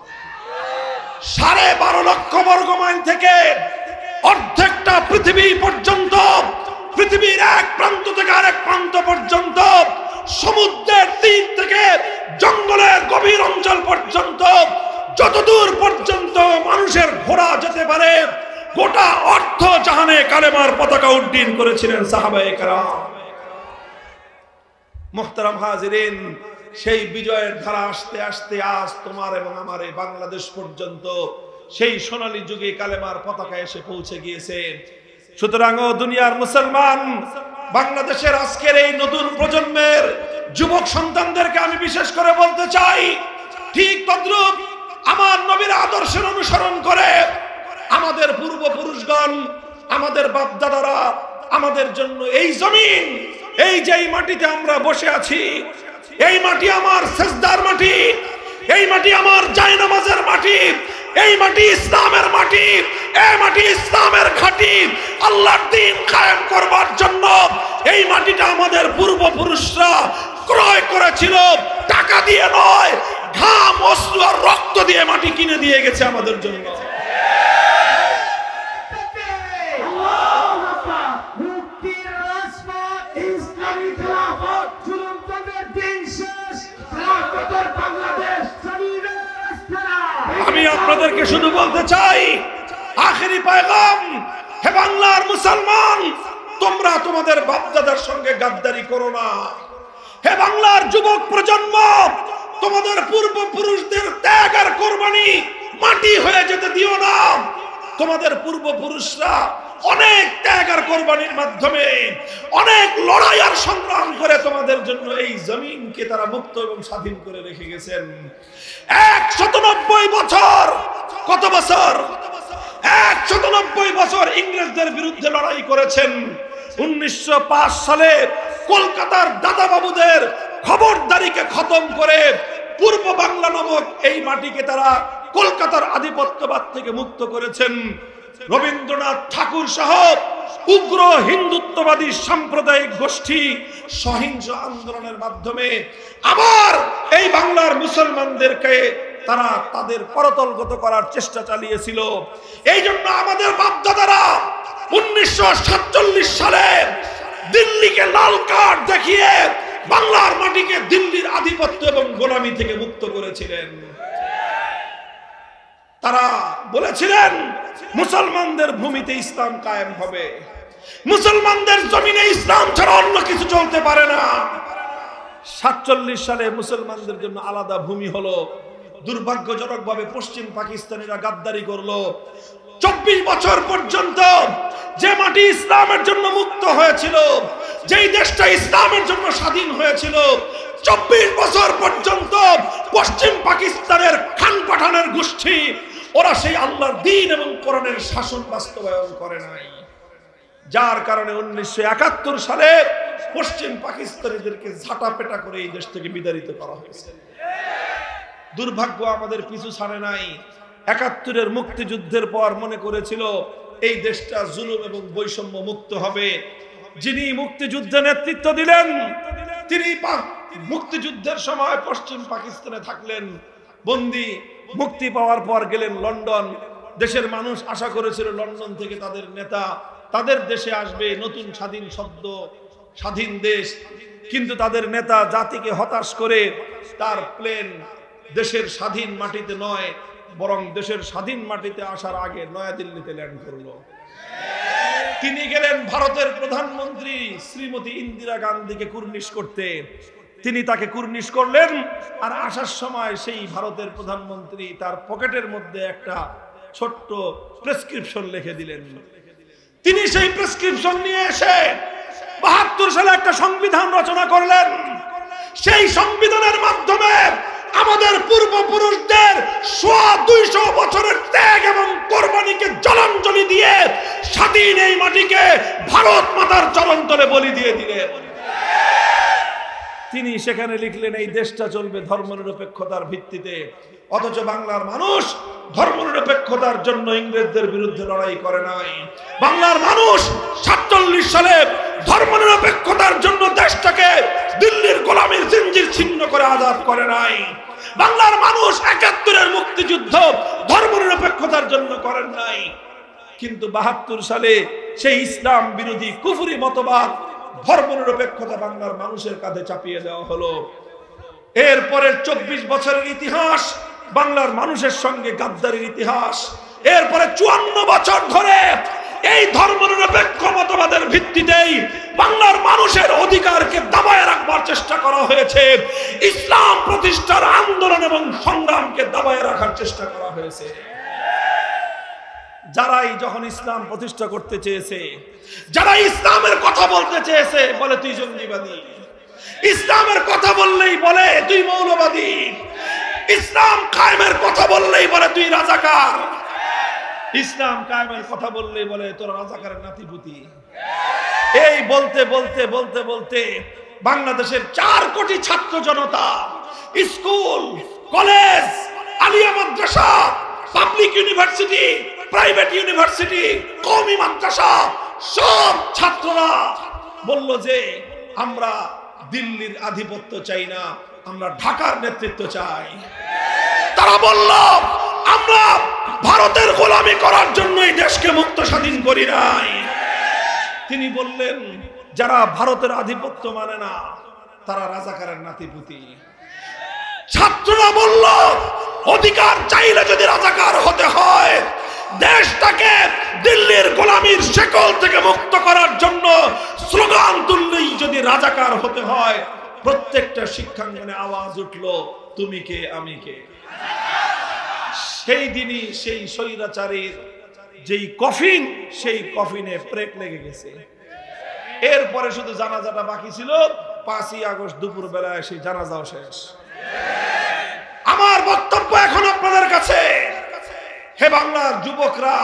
12.5 লক্ষ বর্গ মাইল থেকে অর্ধেকটা পৃথিবী পর্যন্ত, পৃথিবীর এক প্রান্ত থেকে আরেক প্রান্ত পর্যন্ত, সমুদ্রের তীর থেকে জঙ্গলের গভীর অঞ্চল পর্যন্ত, যতদূর পর্যন্ত মানুষের ঘোড়া যেতে পারে, গোটা অর্ধ জাহানে কালেমার পতাকা উড্ডীন করেছিলেন সাহাবায়ে কেরাম। মুহতারাম হাজিরিন, সেই বিজয়ের ধারা আস্তে আস্তে আজ তোমার এবং আমার এই বাংলাদেশ পর্যন্ত সেই সোনালী যুগে কালেমার পতাকা এসে পৌঁছে গিয়েছে। সুতরাং ও দুনিয়ার মুসলমান, বাংলাদেশের আজকের এই নতুন প্রজন্মের যুবক সন্তানদেরকে আমি বিশেষ করে বলতে চাই, ঠিক তদ্রূপ আমার নবীর আদর্শের অনুসরণ করে আমাদের পূর্বপুরুষগণ, আমাদের বাপদাদারা আমাদের জন্য এই জমিন, এই যে মাটিতে আমরা বসে আছি, এই মাটি আমার সেজদার মাটি, এই মাটি আমার জায়নামাজের মাটি, এই মাটি ইসলামের মাটি, এই মাটি ইসলামের ঘাঁটি। আল্লাহর দ্বীন কায়েম করবার জন্য এই মাটিটা আমাদের পূর্বপুরুষরা ক্রয় করেছিল, টাকা দিয়ে নয়, ঘাম, অশ্রু আর রক্ত দিয়ে মাটি কিনে দিয়ে গেছে আমাদের জন্য। আমি আপনাদেরকে শুধু বলতে চাই, আখেরি পয়গাম, হে বাংলার মুসলমান, তোমরা তোমাদের বাপদাদার সঙ্গে গাদ্দারি করো না। হে বাংলার যুবক প্রজন্ম, তোমাদের পূর্বপুরুষদের ত্যাগ আর কোরবানি মাটি হয়ে যেতে দিও না। তোমাদের পূর্বপুরুষরা অনেক ত্যাগ আর কোরবানির মাধ্যমে, অনেক লড়াই আর সংগ্রাম করে তোমাদের জন্য এই জমিনকে তারা মুক্ত এবং স্বাধীন করে রেখে গেছেন। 190 বছর, কত বছর? 190 বছর ইংরেজদের বিরুদ্ধে লড়াই করেছেন। 1905 সালে কলকাতার দাদাবাবুদের খবরদারিকে খতম করে পূর্ব বাংলা নামক এই মাটিকে তারা কলকাতার আধিপত্যবাদ থেকে মুক্ত করেছেন। রবীন্দ্রনাথ ঠাকুর সহ উগ্র হিন্দুত্ববাদী সাম্প্রদায়িক গোষ্ঠী সহিংস আন্দোলনের মাধ্যমে আবার এই বাংলার মুসলমানদেরকে তারা তাদের করতলগত করার চেষ্টা চালিয়েছিল। এই জন্য আমাদের বাপদাদারা 1947 সালে দিল্লিকে লাল কার্ড দেখিয়ে বাংলার মাটিকে দিল্লির আধিপত্য এবং গোলামি থেকে মুক্ত করেছিলেন। তারা বলেছিলেন মুসলমানদের ভূমিতে ইসলাম কায়েম হবে, মুসলমানদের জমিনে ইসলাম ছাড়া অন্য কিছু চলতে পারে না। 47 সালে মুসলমানদের জন্য আলাদা ভূমি হলো। দুর্ভাগ্যজনকভাবে পশ্চিম পাকিস্তানিরা গাদ্দারি করলো। 24 বছর পর্যন্ত যে মাটি ইসলামের জন্য মুক্ত হয়েছিল, যেই দেশটা ইসলামের জন্য স্বাধীন হয়েছিল, 24 বছর পর্যন্ত পশ্চিম পাকিস্তানের খান পাঠানের গোষ্ঠী ওরা সেই আল্লাহর দ্বীন এবং কোরআনের শাসন বাস্তবায়ন করে নাই। যার কারণে 1971 সালে পশ্চিম পাকিস্তানিদেরকে ঝাঁটাপেটা করে এই দেশ থেকে বিতাড়িত করা হয়েছে। দুর্ভাগ্য আমাদের পিছু ছাড়ে নাই। 71-এর মুক্তিযুদ্ধের পর মনে করেছিল এই দেশটা জুলুম এবং বৈষম্য মুক্ত হবে। যিনি মুক্তিযুদ্ধে নেতৃত্ব দিলেন তিনি মুক্তিযুদ্ধের সময় পশ্চিম পাকিস্তানে থাকলেন বন্দী। মুক্তি পাওয়ার পর গেলেন লন্ডন। দেশের মানুষ আশা করেছিল লন্ডন থেকে তাদের নেতা তাদের দেশে আসবে, নতুন স্বাধীন শব্দ, স্বাধীন দেশ। কিন্তু তাদের নেতা জাতিকে হতাশ করে তার প্লেন দেশের স্বাধীন মাটিতে নয়, বরং দেশের স্বাধীন মাটিতে আসার আগে নয়াদিল্লিতে ল্যান্ড করলো। তিনি গেলেন ভারতের প্রধানমন্ত্রী শ্রীমতী ইন্দিরা গান্ধীকে কুর্নিশ করতে। তিনি তাকে কুর্নিশ করলেন, আর আসার সময় সেই ভারতের প্রধানমন্ত্রী তার পকেটের মধ্যে একটা ছোট্ট প্রেসক্রিপশন লিখে দিলেন। তিনি সেই প্রেসক্রিপশন নিয়ে এসে 72 সালে একটা সংবিধান রচনা করলেন। সেই সংবিধানের মাধ্যমে আমাদের পূর্বপুরুষদের 200 বছরের ত্যাগ এবং কোরবানিকে জলাঞ্জলি দিয়ে স্বাধীন এই মাটিকে ভারত মাতার চরণতলে বলি দিয়ে দিলেন। তিনি সেখানে লিখলেন এই দেশটা চলবে ধর্মনিরপেক্ষতার ভিত্তিতে। অথচ বাংলার মানুষ ধর্মনিরপেক্ষতার জন্য ইংরেজদের বিরুদ্ধে লড়াই করে নাই। বাংলার মানুষ 47 সালে ধর্মনিরপেক্ষতার জন্য দেশটাকে দিল্লির গোলামীর জিঞ্জির ছিন্ন করে আজাদ করে নাই। বাংলার মানুষ 71-এর মুক্তিযুদ্ধ ধর্মনিরপেক্ষতার জন্য করেন নাই। কিন্তু 72 সালে সেই ইসলাম বিরোধী কুফরি মতবাদ ধর্মনিরপেক্ষতা বাংলার মানুষের কাঁধে চাপিয়ে দেওয়া হলো। এরপরে 24 বছরের ইতিহাস বাংলার মানুষের সঙ্গে গাদ্দারির ইতিহাস। এরপরে 54 বছর ধরে এই ধর্মনিরপেক্ষ মতবাদের ভিত্তিতেই বাংলার মানুষের অধিকারকে দাবায় রাখবার চেষ্টা করা হয়েছে। ইসলাম প্রতিষ্ঠার আন্দোলন এবং সংগ্রামকে দাবায় রাখার চেষ্টা করা হয়েছে। যারাই যখন ইসলাম প্রতিষ্ঠা করতে চেয়েছে, যারা ইসলামের কথা বলতে চেয়েছে, বলে তুই জঙ্গিবাদী। ইসলামের কথা বললেই বলে তুই মৌলবাদী। ইসলাম কায়েমের কথা বললেই বলে তুই রাজাকার। ইসলাম কায়েমের কথা বললেই বলে তোরা রাজাকারের নাতিপুতি। এই বলতে বলতে বলতে বলতে বাংলাদেশের 4 কোটি ছাত্র জনতা, স্কুল, কলেজ, আলিয়া মাদ্রাসা, পাবলিক ইউনিভার্সিটি, প্রাইভেট ইউনিভার্সিটি, কওমি মাদ্রাসা, সব ছাত্ররা বলল যে আমরা দিল্লির আধিপত্য চাই না, আমরা ঢাকার নেতৃত্ব চাই। তারা বলল আমরা ভারতের গোলামি করার জন্য এই দেশকে মুক্ত স্বাধীন করি নাই। তিনি বললেন যারা ভারতের আধিপত্য মানে না তারা রাজাকারের নাতিপুতি। ছাত্ররা বলল অধিকার চাইলে যদি রাজাকার হতে হয়, দেশটাকে দিল্লির গোলামির শেকল থেকে মুক্ত করার জন্য স্লোগান তুললেই যদি রাজাকার হতে হয়, প্রত্যেকটা শিক্ষাঙ্গনে আওয়াজ উঠলো তুমি কে আমি কে। সেই দিনই সেই স্বৈরাচারীর যেই কফিন, সেই কফিনে প্রেক লেগে গেছে। এরপরে শুধু জানাজাটা বাকি ছিল। 5ই আগস্ট দুপুর বেলায় সেই জানাজাও শেষ। আমার বক্তব্য এখন আপনাদের কাছে, হে বাংলার যুবকরা,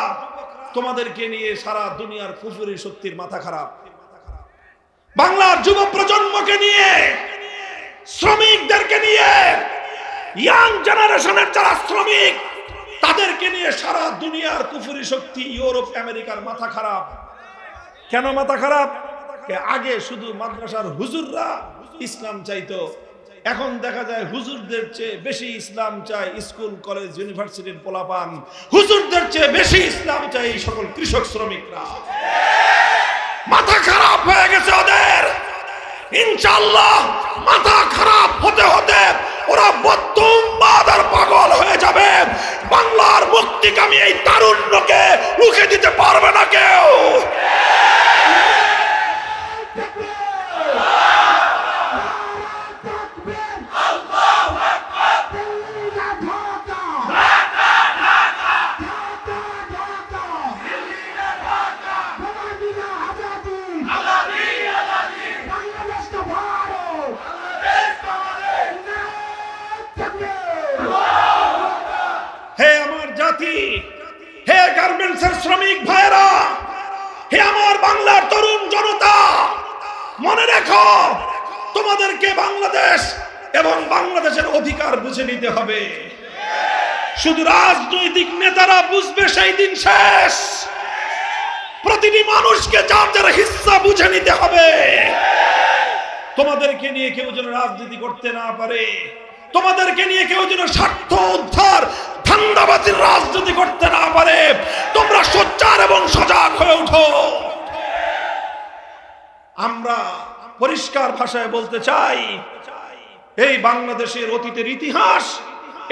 তোমাদেরকে নিয়ে সারা দুনিয়ার কুফরি শক্তির মাথা খারাপ। বাংলার যুব প্রজন্মকে নিয়ে, শ্রমিকদেরকে নিয়ে, ইয়াং জেনারেশনের যারা শ্রমিক তাদেরকে নিয়ে সারা দুনিয়ার কুফরি শক্তি ইউরোপ আমেরিকার মাথা খারাপ। কেন মাথা খারাপ? আগে শুধু মাদ্রাসার হুজুররা ইসলাম চাইতো, এখন দেখা যায় হুজুরদের চেয়ে বেশি ইসলাম চাই স্কুল কলেজ ইউনিভার্সিটির পোলাপান, হুজুরদের চেয়ে বেশি ইসলাম চাই সকল কৃষক শ্রমিকরা। মাথা খারাপ হয়ে গেছে ওদের। ইনশাআল্লাহ মাথা খারাপ হতে হতে ওরা বদ্ধবাদ আর পাগল হয়ে যাবে। বাংলার মুক্তিকামী এই তারুণ্যকে রুখে দিতে পারবে না কেউ। হে আমার জাতি, হে গার্মেন্টসের শ্রমিক ভাইরা, হে আমার বাংলার তরুণ জনতা, মনে রেখো তোমাদেরকে বাংলাদেশ এবং বাংলাদেশের অধিকার বুঝে নিতে হবে। শুধু রাজনৈতিক নেতারা বুঝবে সেই দিন শেষ। প্রতিটি মানুষকে যার যার হিস্সা বুঝে নিতে হবে। তোমাদেরকে নিয়ে কেউ যেন রাজনীতি করতে না পারে, তোমাদেরকে নিয়ে কেউ যেন স্বার্থ উদ্ধার ধান্দাবাজির রাজনীতি করতে না পারে। তোমরা সোচ্চার এবং সজাগ হয়ে ওঠো। আমরা পরিষ্কার ভাষায় বলতে চাই, এই বাংলাদেশের অতীতের ইতিহাস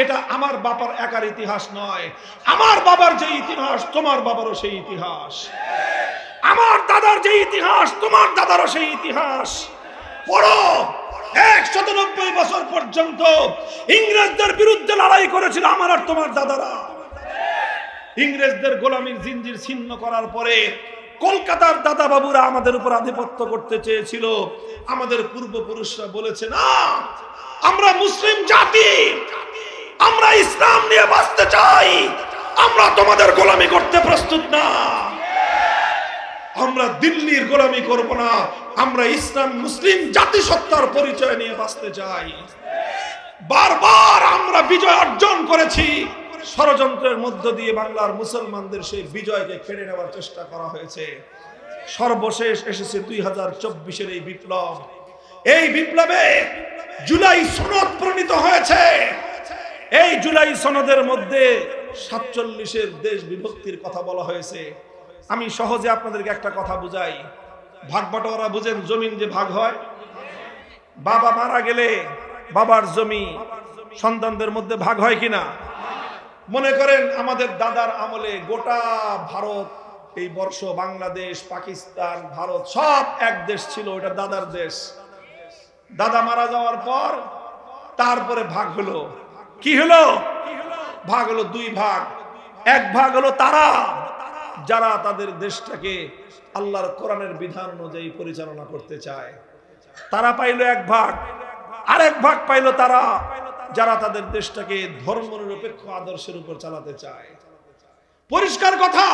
এটা আমার বাবার একার ইতিহাস নয়। আমার বাবার যে ইতিহাস তোমার বাবারও সেই ইতিহাস, আমার দাদার যে ইতিহাস তোমার দাদারও সেই ইতিহাস। পড়ো, 190 বছর পর্যন্ত ইংরেজদের বিরুদ্ধে লড়াই করেছিল আমার আর তোমার দাদারা। ইংরেজদের গোলামীর জিঞ্জির ছিন্ন করার পরে কলকাতার দাদা বাবুরা আমাদের উপর আধিপত্য করতে চেয়েছিল। আমাদের পূর্বপুরুষরা বলেছে, না, আমরা মুসলিম জাতি, আমরা ইসলাম নিয়ে বাঁচতে চাই, আমরা তোমাদের গোলামি করতে প্রস্তুত না। আমরা দিল্লির গোলামি করব না, আমরা ইসলাম মুসলিম জাতিসত্তার পরিচয় নিয়ে বাঁচতে চাই। বারবার আমরা বিজয় অর্জন করেছি। ষড়যন্ত্রের মধ্য দিয়ে বাংলার মুসলমানদের সেই বিজয়কে কেড়ে নেওয়ার চেষ্টা করা হয়েছে। সর্বশেষ এসেছে 2024-এর এই বিপ্লব। এই বিপ্লবে জুলাই সনদ প্রণীত হয়েছে। এই জুলাই সনদের মধ্যে 47-এর দেশ বিভক্তির কথা বলা হয়েছে। আমি সহজে আপনাদেরকে একটা কথা বুঝাই। ভাগ বাটোয়ারা বুঝেন, জমিন যে ভাগ হয়, বাবা মারা গেলে বাবার জমি সন্তানদের মধ্যে ভাগ হয় কিনা? মনে করেন আমাদের দাদার আমলে গোটা ভারত, এই বর্ষ বাংলাদেশ, পাকিস্তান, ভারত সব এক দেশ ছিল, ওটা দাদার দেশ। দাদা মারা যাওয়ার পর তারপরে ভাগ হলো। কি হলো? ভাগ হলো 2 ভাগ। এক ভাগ হলো তারা যারা তাদের দেশটাকে আল্লাহর কোরআনের বিধান অনুযায়ী পরিচালনা করতে চায়, তারা পাইলো 1 ভাগ। আরেক ভাগ পাইলো তারা যারা তাদের দেশটাকে ধর্মনিরপেক্ষ আদর্শের উপর চালাতে চায়। পরিষ্কার কথা,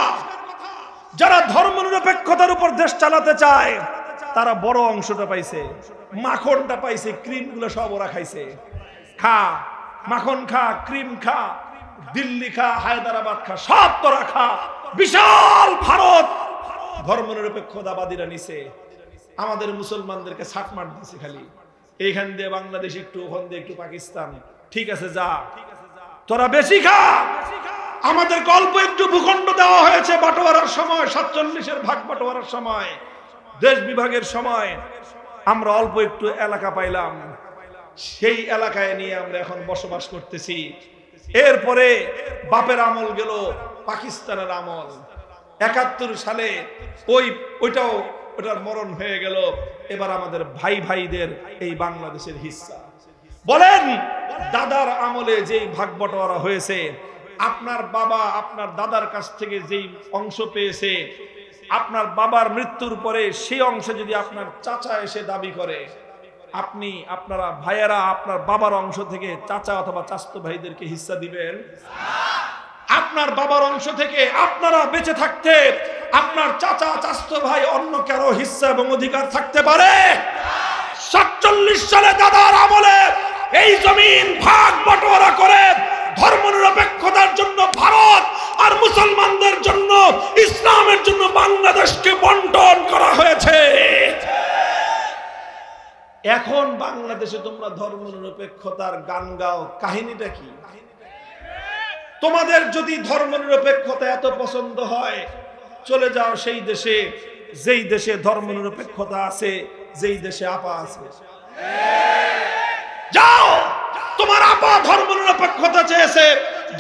যারা ধর্মনিরপেক্ষতার উপর দেশ চালাতে চায় তারা বড় অংশটা পাইছে, মাখনটা পাইছে, ক্রিম গুলো সব ওরা খাইছে। খা, মাখন খা, ক্রিম খা, দিল্লি খা, হায়দ্রাবাদ খা, সব তোরা খা। বিশাল ভারত ধর্মনিরপেক্ষতাবাদীরা নিছে, আমাদের মুসলমানদেরকে ছাট মার দিছে। খালি এইখান দিয়ে বাংলাদেশ একটু, ওখান দিয়ে একটু পাকিস্তান। ঠিক আছে, যা, তোরা বেশি খা। আমাদের অল্প একটু ভূখণ্ড দেওয়া হয়েছে বাটোয়ারার সময়, 47-এর ভাগ বাটোয়ারার সময়, দেশ বিভাগের সময় আমরা অল্প একটু এলাকা পাইলাম। সেই এলাকায় নিয়ে আমরা এখন বসবাস করতেছি। এরপরে বাপের আমল গেল, পাকিস্তানের আমল। 71 সালে ওটার মরণ হয়ে গেল। এবার আমাদের ভাই ভাইদের এই বাংলাদেশের হিস্সা। বলেন, দাদার আমলে যেই ভাগ বটোয়ারা হয়েছে, আপনার বাবা আপনার দাদার কাছ থেকে যেই অংশ পেয়েছে, আপনার বাবার মৃত্যুর পরে সেই অংশ যদি আপনার চাচা এসে দাবি করে, আপনারা ভাইয়েরা আপনার বাবার অংশ থেকে চাচা অথবা চাচতো ভাইদেরকে হিস্সা দিবেন? আপনার বাবার অংশ থেকে আপনারা বেঁচে থাকতে আপনার চাচা চাচতো ভাই অন্য কারো হিস্সা এবং অধিকার থাকতে পারে? 47 সালে দাদার আমলে এই জমিন ভাগ বটোয়ারা করে ধর্মনিরপেক্ষতার জন্য ভারত আর মুসলমানদের জন্য ইসলামের জন্য বাংলাদেশকে বন্টন করা হয়েছে। এখন বাংলাদেশে তোমরা ধর্মনিরপেক্ষতার গান গাও, কাহিনীটা কি? তোমাদের যদি ধর্মনিরপেক্ষতা এত পছন্দ হয়, চলে যাও সেই দেশে যেই দেশে ধর্মনিরপেক্ষতা আছে, যেই দেশে আপা আছে। যাও, তোমার আপা ধর্মনিরপেক্ষতা চেয়েছে,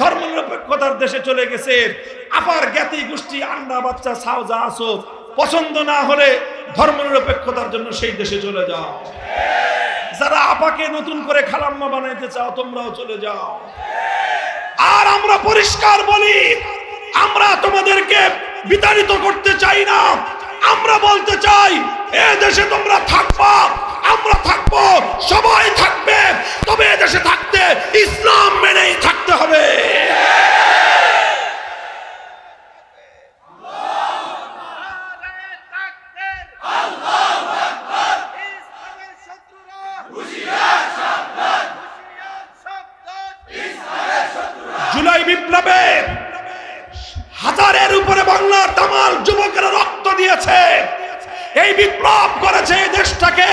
ধর্মনিরপেক্ষতার দেশে চলে গেছে। আপার জ্ঞাতি গোষ্ঠী আন্ডা বাচ্চা ছাও যা আসো, পছন্দ না হলে ধর্মনিরপেক্ষতার জন্য সেই দেশে চলে যাও। যারা আপাকে নতুন করে খালাম্মা বানাইতে চাও, তোমরাও চলে যাও। আর আমরা পরিষ্কার বলি, আমরা তোমাদেরকে বিতাড়িত করতে চাই না। আমরা বলতে চাই, এ দেশে তোমরা থাকবা, আমরা থাকবো, সবাই থাকবে, তবে এ দেশে থাকতে ইসলাম মেনেই থাকতে হবে। জুলাই বিপ্লবে হাজারের উপরে বাংলার তামাল যুবকেরা রক্ত দিয়েছে। এই বিপ্লব করেছে এই দেশটাকে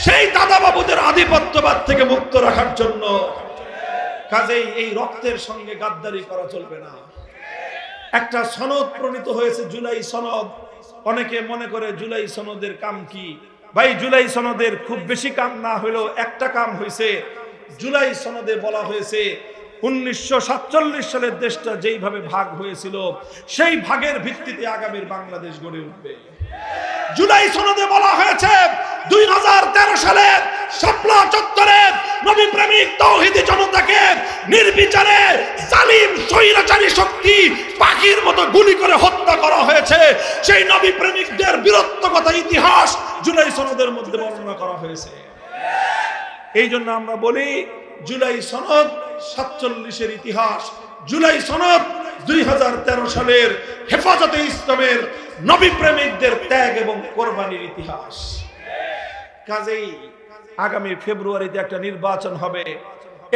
সেই দাদাবাবুদের আধিপত্যবাদ থেকে মুক্ত রাখার জন্য। কাজেই এই রক্তের সঙ্গে গাদ্দারি করা চলবে না। একটা সনদ প্রণীত হয়েছে, জুলাই সনদ। অনেকে মনে করে জুলাই সনদের কাম কি? ভাই, জুলাই সনদের খুব বেশি কাম না হলেও একটা কাম হয়েছে। জুলাই সনদে বলা হয়েছে 1947 সালের দেশটা যেইভাবে ভাগ হয়েছিল, সেই ভাগের ভিত্তিতে আগামীর বাংলাদেশ গড়ে উঠবে। জুলাই সনদে বলা হয়েছে 2013 সালে শাপলা চত্বরে নবী প্রেমিক তাওহীদি জনতাকে নির্বিচারে জালিম স্বৈরাচারী শক্তি পাখির মতো গুলি করে হত্যা করা হয়েছে। সেই নবী প্রেমিকদের বীরত্বকথা ইতিহাস জুলাই সনদের মধ্যে বর্ণনা করা হয়েছে। এই জন্য আমরা বলি, জুলাই সনদ 47-এর ইতিহাস, জুলাই সনদ 2013 সালের হেফাজতে ইসলামের নবী প্রেমিকদের ত্যাগ এবং কোরবানির ইতিহাস। কাজেই আগামী ফেব্রুয়ারিতে একটা নির্বাচন হবে।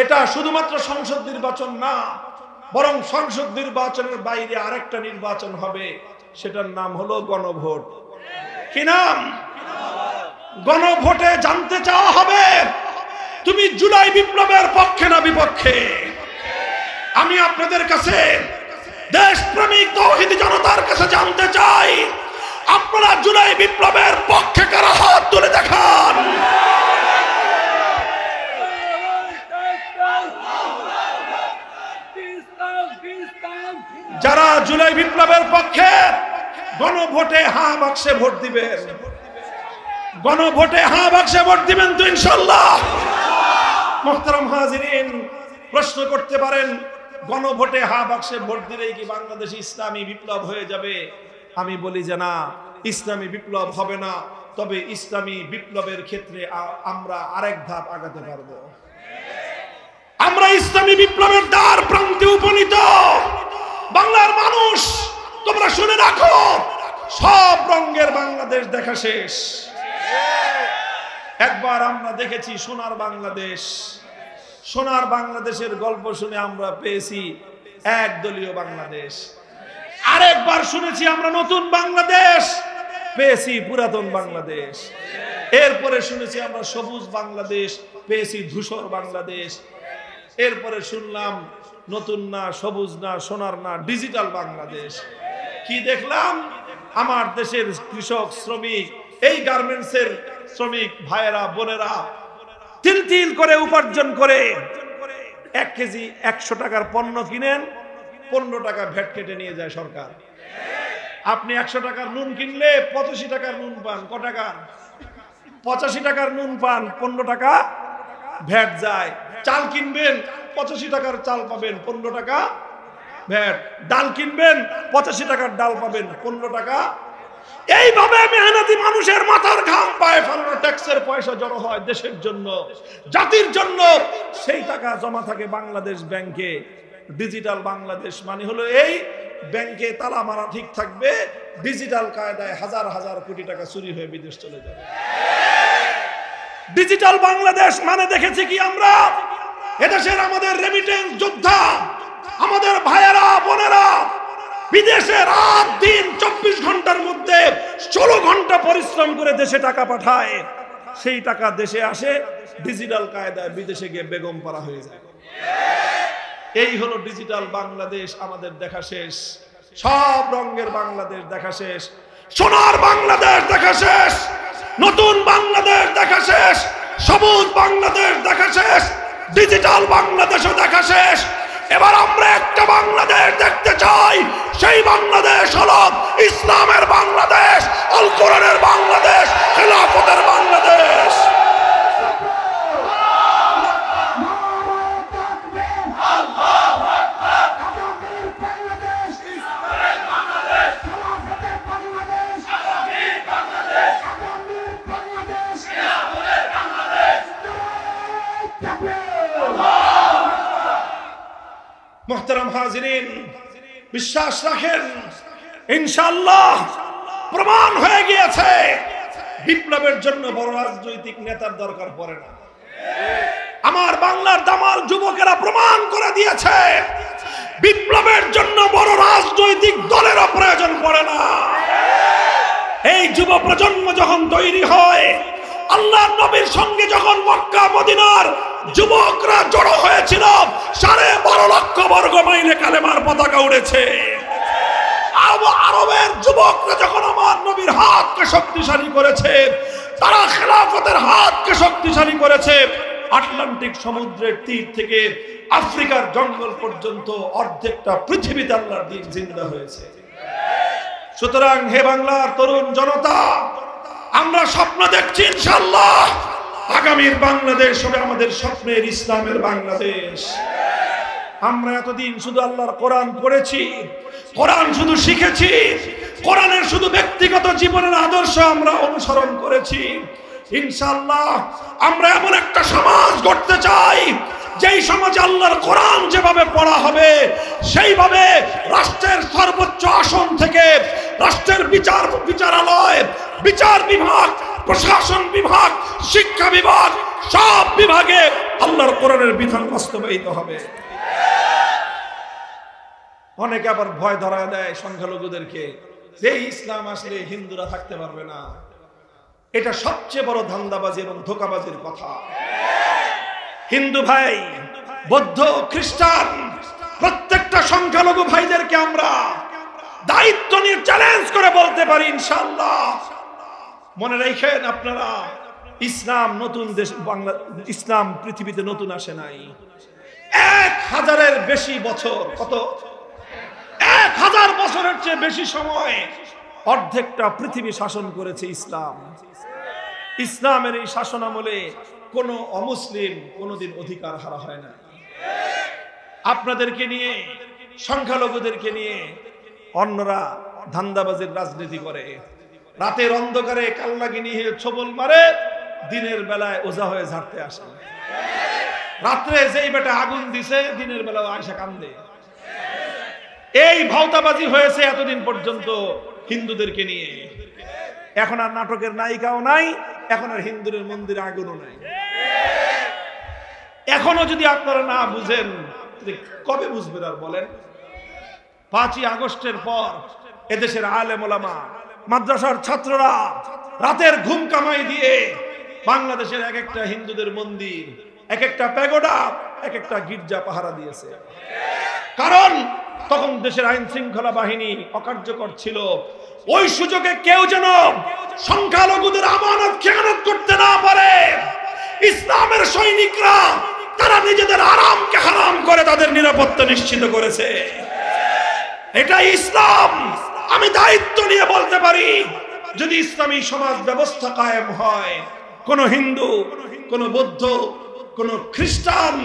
এটা শুধুমাত্র সংসদ নির্বাচন না, বরং সংসদ নির্বাচনের বাইরে আরেকটা নির্বাচন হবে। সেটার নাম হলো গণভোট। কি নাম? গণভোটে জানতে চাওয়া হবে তুমি জুলাই বিপ্লবের পক্ষে না বিপক্ষে। আমি আপনাদের কাছে, দেশপ্রেমিক তাওহীদি জনতার কাছে জানতে চাই, আপনারা জুলাই বিপ্লবের পক্ষে কারা? হাত তুলে দেখান। যারা জুলাই বিপ্লবের পক্ষে, গণভোটে হ্যাঁ বাক্সে ভোট দিবেন। গণভোটে হ্যাঁ বাক্সে ভোট দিবেন তো ইনশাআল্লাহ? মুহতারাম হাজিরিন, প্রশ্ন করতে পারেন, গণভোটে হ্যাঁ বাক্সে ভোট দিলেই কি বাংলাদেশে ইসলামী বিপ্লব হয়ে যাবে? আমি বলি যে না, ইসলামী বিপ্লব হবে না। তবে ইসলামী বিপ্লবের ক্ষেত্রে আমরা আরেক ধাপ আগাতে পারবো। আমরা ইসলামী বিপ্লবের দ্বার প্রান্তে উপনীত। বাংলার মানুষ, তোমরা শুনে রাখো, সব রঙের বাংলাদেশ দেখা শেষ। একবার আমরা দেখেছি সোনার বাংলাদেশ। সোনার বাংলাদেশের গল্প শুনে আমরা পেয়েছি একদলীয় বাংলাদেশ। আরেকবার শুনেছি আমরা নতুন বাংলাদেশ, পেয়েছি পুরাতন বাংলাদেশ। এরপরে শুনেছি আমরা সবুজ বাংলাদেশ, পেয়েছি ধূসর বাংলাদেশ। এরপরে শুনলাম নতুন না, সবুজ না, সোনার না, ডিজিটাল বাংলাদেশ। কি দেখলাম? আমার দেশের কৃষক, শ্রমিক, এই গার্মেন্টসের শ্রমিক ভাইয়েরা, বোনেরা তিল তিল করে উপার্জন করে 1 কেজি 100 টাকার পণ্য কিনেন, 15 টাকা ভ্যাট কেটে নিয়ে যায় সরকার। আপনি 100 টাকার নুন কিনলে 85 টাকার নুন পান। ক টাকা? 85 টাকার নুন পান, 15 টাকা ভ্যাট যায়। চাল কিনবেন, 85 টাকার চাল পাবেন, 15 টাকা ভ্যাট। ডাল কিনবেন, 85 টাকার ডাল পাবেন, 15 টাকা। এইভাবে মেহনতি মানুষের মাথার ঘাম পায়ে ফেলানো ট্যাক্সের পয়সা জড়ো হয় দেশের জন্য, জাতির জন্য। সেই টাকা জমা থাকে বাংলাদেশ ব্যাংকে। ডিজিটাল বাংলাদেশ মানে হলো এই, ব্যাংকে তালা মারা ঠিক থাকবে, ডিজিটাল কায়দায় হাজার হাজার কোটি টাকা চুরি হয়ে বিদেশ চলে যাবে। ডিজিটাল বাংলাদেশ মানে দেখেছি কি আমরা? এদেশের আমাদের রেমিটেন্স যোদ্ধা, আমাদের ভাইয়েরা বোনেরা বিদেশে রাত দিন 24 ঘন্টার মধ্যে 16 ঘন্টা পরিশ্রম করে দেশে টাকা পাঠায়, সেই টাকা দেশে আসে ডিজিটাল কায়দায়, বিদেশে গিয়ে বেগম পাড়া হয়ে যায়। এই হলো ডিজিটাল বাংলাদেশ। আমাদের দেখা শেষ, সব রঙের বাংলাদেশ দেখা শেষ, সোনার বাংলাদেশ দেখা শেষ, নতুন বাংলাদেশ দেখা শেষ, সবুজ বাংলাদেশ দেখা শেষ, ডিজিটাল বাংলাদেশও দেখা শেষ। এবার আমরা একটা বাংলাদেশ দেখতে চাই, সেই বাংলাদেশ হলো ইসলামের বাংলাদেশ, আল কোরআনের বাংলাদেশ, খেলাফতের বাংলাদেশ। মুহতারাম হাজিরিন, বিশ্বাস রাখেন ইনশাআল্লাহ প্রমাণ হয়ে গিয়েছে বিপ্লবের জন্য বড় রাজনৈতিক নেতার দরকার পড়ে না। আমার বাংলার দামাল যুবকেরা প্রমাণ করে দিয়েছে বিপ্লবের জন্য বড় রাজনৈতিক দলেরও প্রয়োজন পড়ে না। এই যুব প্রজন্ম যখন তৈরি হয়, আল্লাহর নবীর সঙ্গে যখন মক্কা মদিনার যুবকরা জড়ো হয়েছিল, 12.5 লক্ষ বর্গ মাইলে কালেমার পতাকা উড়েছে। আরবের যুবকরা যখন আমার নবীর হাতকে শক্তিশালী করেছে, তারা খেলাফতের হাতকে শক্তিশালী করেছে। আটলান্টিক সমুদ্রের তীর থেকে আফ্রিকার জঙ্গল পর্যন্ত অর্ধেকটা পৃথিবীতে আল্লাহর দ্বীন জিন্দা হয়েছে। সুতরাং হে বাংলার তরুণ জনতা, আমরা স্বপ্ন দেখছি ইনশাআল্লাহ আগামীর বাংলাদেশ হবে আমাদের স্বপ্নের ইসলামের বাংলাদেশ। আমরা এতদিন শুধু আল্লাহর কোরআন পড়েছি, কোরআন শুধু শিখেছি, কোরআনের শুধু ব্যক্তিগত জীবনের আদর্শ আমরা অনুসরণ করেছি। ইনশাআল্লাহ আমরা এমন একটা সমাজ গড়তে চাই, যেই সমাজে আল্লাহর কোরআন যেভাবে পড়া হবে, সেইভাবে রাষ্ট্রের সর্বোচ্চ আসন থেকে রাষ্ট্রের বিচারালয়, বিচার বিভাগ, প্রশাসন বিভাগ, শিক্ষা বিভাগ, সব বিভাগে আল্লাহর কোরআনের বিধান বাস্তবায়িত হবে। অনেকে আবার ভয় ধরায় দেয় সংখ্যালঘুদেরকে, যে ইসলাম আসলে হিন্দুরা থাকতে পারবে না। এটা সবচেয়ে বড় ধান্দাবাজি এবং ধোঁকাবাজির কথা। হিন্দু ভাই, বৌদ্ধ, খ্রিস্টান, প্রত্যেকটা সংখ্যালঘু ভাইদেরকে আমরা দায়িত্ব নিয়ে চ্যালেঞ্জ করে বলতে পারি ইনশাআল্লাহ, মনে রাখেন আপনারা, ইসলাম নতুন দেশ বাংলা, ইসলাম পৃথিবীতে নতুন আসে নাই। 1000-এর বেশি বছর, কত 1000 বছরের চেয়ে বেশি সময় অর্ধেকটা পৃথিবী শাসন করেছে ইসলাম। ইসলামের এই শাসন আমলে কোন অমুসলিম কোনদিন অধিকার হারা হয় না। আপনাদেরকে নিয়ে, সংখ্যালঘুদেরকে নিয়ে অন্যরা ধান্দাবাজির রাজনীতি করে, রাতের অন্ধকারে কাল্লাগিনি হয়ে ছবল মারে, দিনের বেলায় ওঝা হয়ে ঝাড়তে আসে। রাত্রে যেই বেটা আগুন দিছে, দিনের বেলা আয়সা কান্দে। এই ভাওতাবাজি হয়েছে এতদিন পর্যন্ত হিন্দুদেরকে নিয়ে। এখন আর নাটকের নায়িকাও নাই, এখন আর হিন্দুদের মন্দিরে আগুনও নাই। এখনো যদি আপনারা না বুঝেন, কবে বুঝবেন আর বলেন? 5ই আগস্টের পর এদেশের আলেম ওলামা, মাদ্রাসার ছাত্ররা রাতের ঘুম কামাই দিয়ে বাংলাদেশের এক একটা হিন্দুদের মন্দির, এক একটা প্যাগোডা, এক একটা গির্জা পাহারা দিয়েছে। কারণ তখন দেশের আইন শৃঙ্খলা বাহিনী অকার্যকর ছিল। ওই সুযোগে কেউ যেন সংখ্যালঘুদের আমানত খেয়ানত করতে না পারে। ইসলামের সৈনিকরা তারা নিজেদের আরামকে হারাম করে তাদের নিরাপত্তা নিশ্চিত করেছে। এটা ইসলাম। আমি দায়িত্ব নিয়ে বলতে পারি, যদি ইসলামী সমাজ ব্যবস্থা কায়েম হয়, কোন হিন্দু, কোন বৌদ্ধ, কোন খ্রিস্টান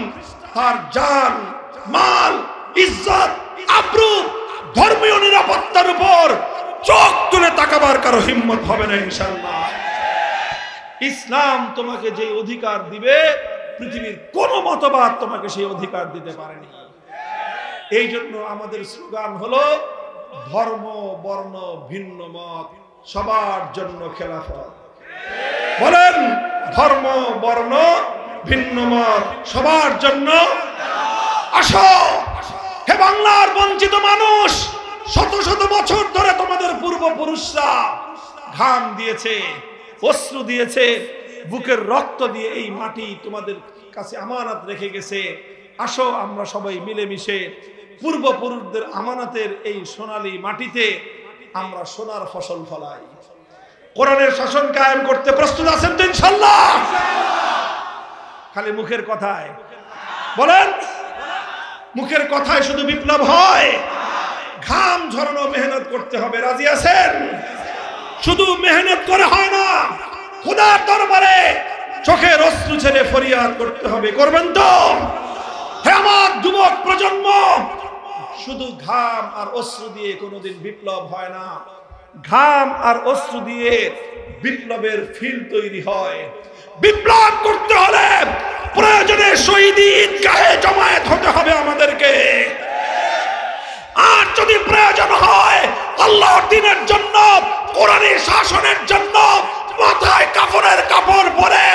তার জান, মাল, ইজ্জত, আব্রু, ধর্মীয় নিরাপত্তার উপর চোখ তুলে তাকাবার কারো হিম্মত হবে না ইনশাআল্লাহ। ইসলাম তোমাকে যে অধিকার দিবে, পৃথিবীর কোন মতবাদ তোমাকে সেই অধিকার দিতে পারেনি। এই জন্য আমাদের স্লোগান হলো, ধর্ম বর্ণ ভিন্ন মত সবার জন্য খেলাফত। বলেন, ধর্ম বর্ণ ভিন্ন মত সবার জন্য। আসো হে বাংলার বঞ্চিত মানুষ, শত শত বছর ধরে তোমাদের পূর্বপুরুষরা ঘাম দিয়েছে, অশ্রু দিয়েছে, বুকের রক্ত দিয়ে এই মাটি তোমাদের কাছে আমানত রেখে গেছে। আসো আমরা সবাই মিলেমিশে পূর্বপুরুষদের আমানতের এই সোনালী মাটিতে আমরা সোনার ফসল ফলাই। কোরআনের শাসন কায়েম করতে প্রস্তুত আছেন তো ইনশাআল্লাহ? খালি মুখের কথায় বলেন, মুখের কথায় শুধু বিপ্লব হয়? ঘাম ঝরানো মেহনত করতে হবে। রাজি আছেন? শুধু মেহনত করে হয় না, খোদার দরবারে চোখের অশ্রু ছেড়ে ফরিয়াদ করতে হবে। করবেন তো? হে আমার যুবক প্রজন্ম, শুধু ঘাম আর অশ্রু দিয়ে কোনোদিন বিপ্লব হয় না। ঘাম আর অশ্রু দিয়ে বিপ্লবের ফিল তৈরি হয়। বিপ্লব করতে হলে প্রয়োজনে শহীদ ঈদগাহে জমায়েত হতে হবে আমাদেরকে। আর যদি প্রয়োজন হয় আল্লাহর দ্বীনের জন্য, কোরআনী শাসনের জন্য মাথায় কাফনের কাপড় পরে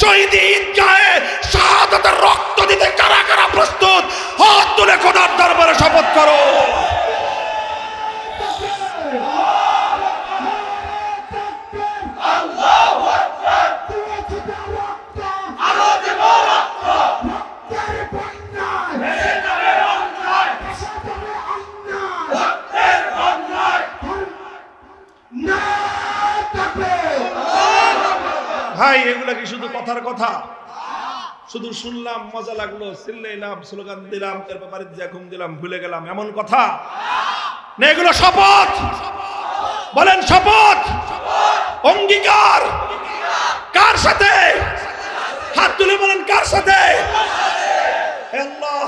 শহীদ ঈদগাহে শাহাদাতের রক্ত দিতে কারা কারা প্রস্তুত? হাত তুলে খোদার দরবারে শপথ করো। ভাই, এগুলা কি শুধু কথার কথা? শুধু শুনলাম, মজা লাগলো, চিল্লাইলাম, স্লোগান দিলাম, তারপর বাড়িতে যা ঘুম দিলাম, ভুলে গেলাম, এমন কথা না। এগুলো শপথ। বলেন শপথ, অঙ্গীকার। কার সাথে? হাত তুলে বলেন কার সাথে? আল্লাহ,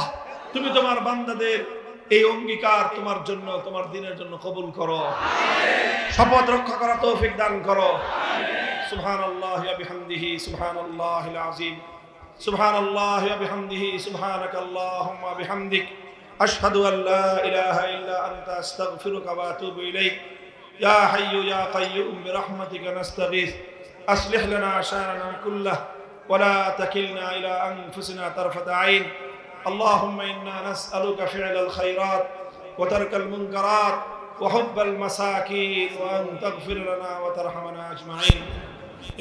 তুমি তোমার বান্দাদের এই অঙ্গীকার তোমার জন্য, তোমার দ্বীনের জন্য কবুল করো। শপথ রক্ষা করা তৌফিক দান করো। সুবহানাল্লাহি ওয়া বিহামদিহি সুবহানাল্লাহিল আযীম। সুবহানাল্লাহি ওয়া বিহামদিহি সুবহানাকাল্লাহুম্মা বিহামদিক আশহাদু আল লা ইলাহা ইল্লা আনতা আস্তাগফিরুকা ওয়া আতুবু ইলাইক। ইয়া হাইয়্যু ইয়া কাইয়্যুম বিরহমাতিকা নাস্তাগীথ আসলিহ লানা শা'নানা কুল্লাহু ওয়া লা তাকিলনা ইলা আনফুসিনা তারফাতা আইন। আল্লাহুম্মা ইন্না নাসআলুকা ফি'লাল খায়রাত ওয়া তারকাল মুনকারাত ওয়া হুব্বাল মাসাকিন ওয়া আন তাগফির লানা ওয়া তারহামনা আজমাইন।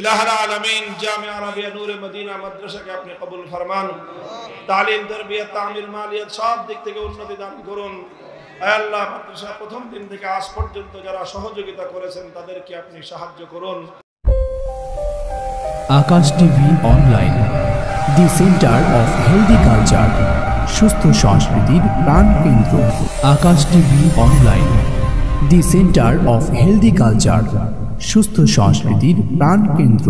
ইলাহুল আলামিন, জামিয়া আরবিয়া নূরে মদিনা মাদ্রাসাকে আপনি কবুল ফরমান। তালিম, তারবিয়ত, তামির, মালিয়াত সব দিক থেকে উন্নতি দান করুন। আয় আল্লাহ, মাদ্রাসা প্রথম দিন থেকে আজ পর্যন্ত যারা সহযোগিতা করেছেন তাদেরকে আপনি সাহায্য করুন। Akash TV online, the centre of healthy culture, সুস্থ সংস্কৃতির প্রাণ কেন্দ্র। Akash TV online, the centre of healthy culture, সুস্থ সংস্কৃতির প্রাণ কেন্দ্র।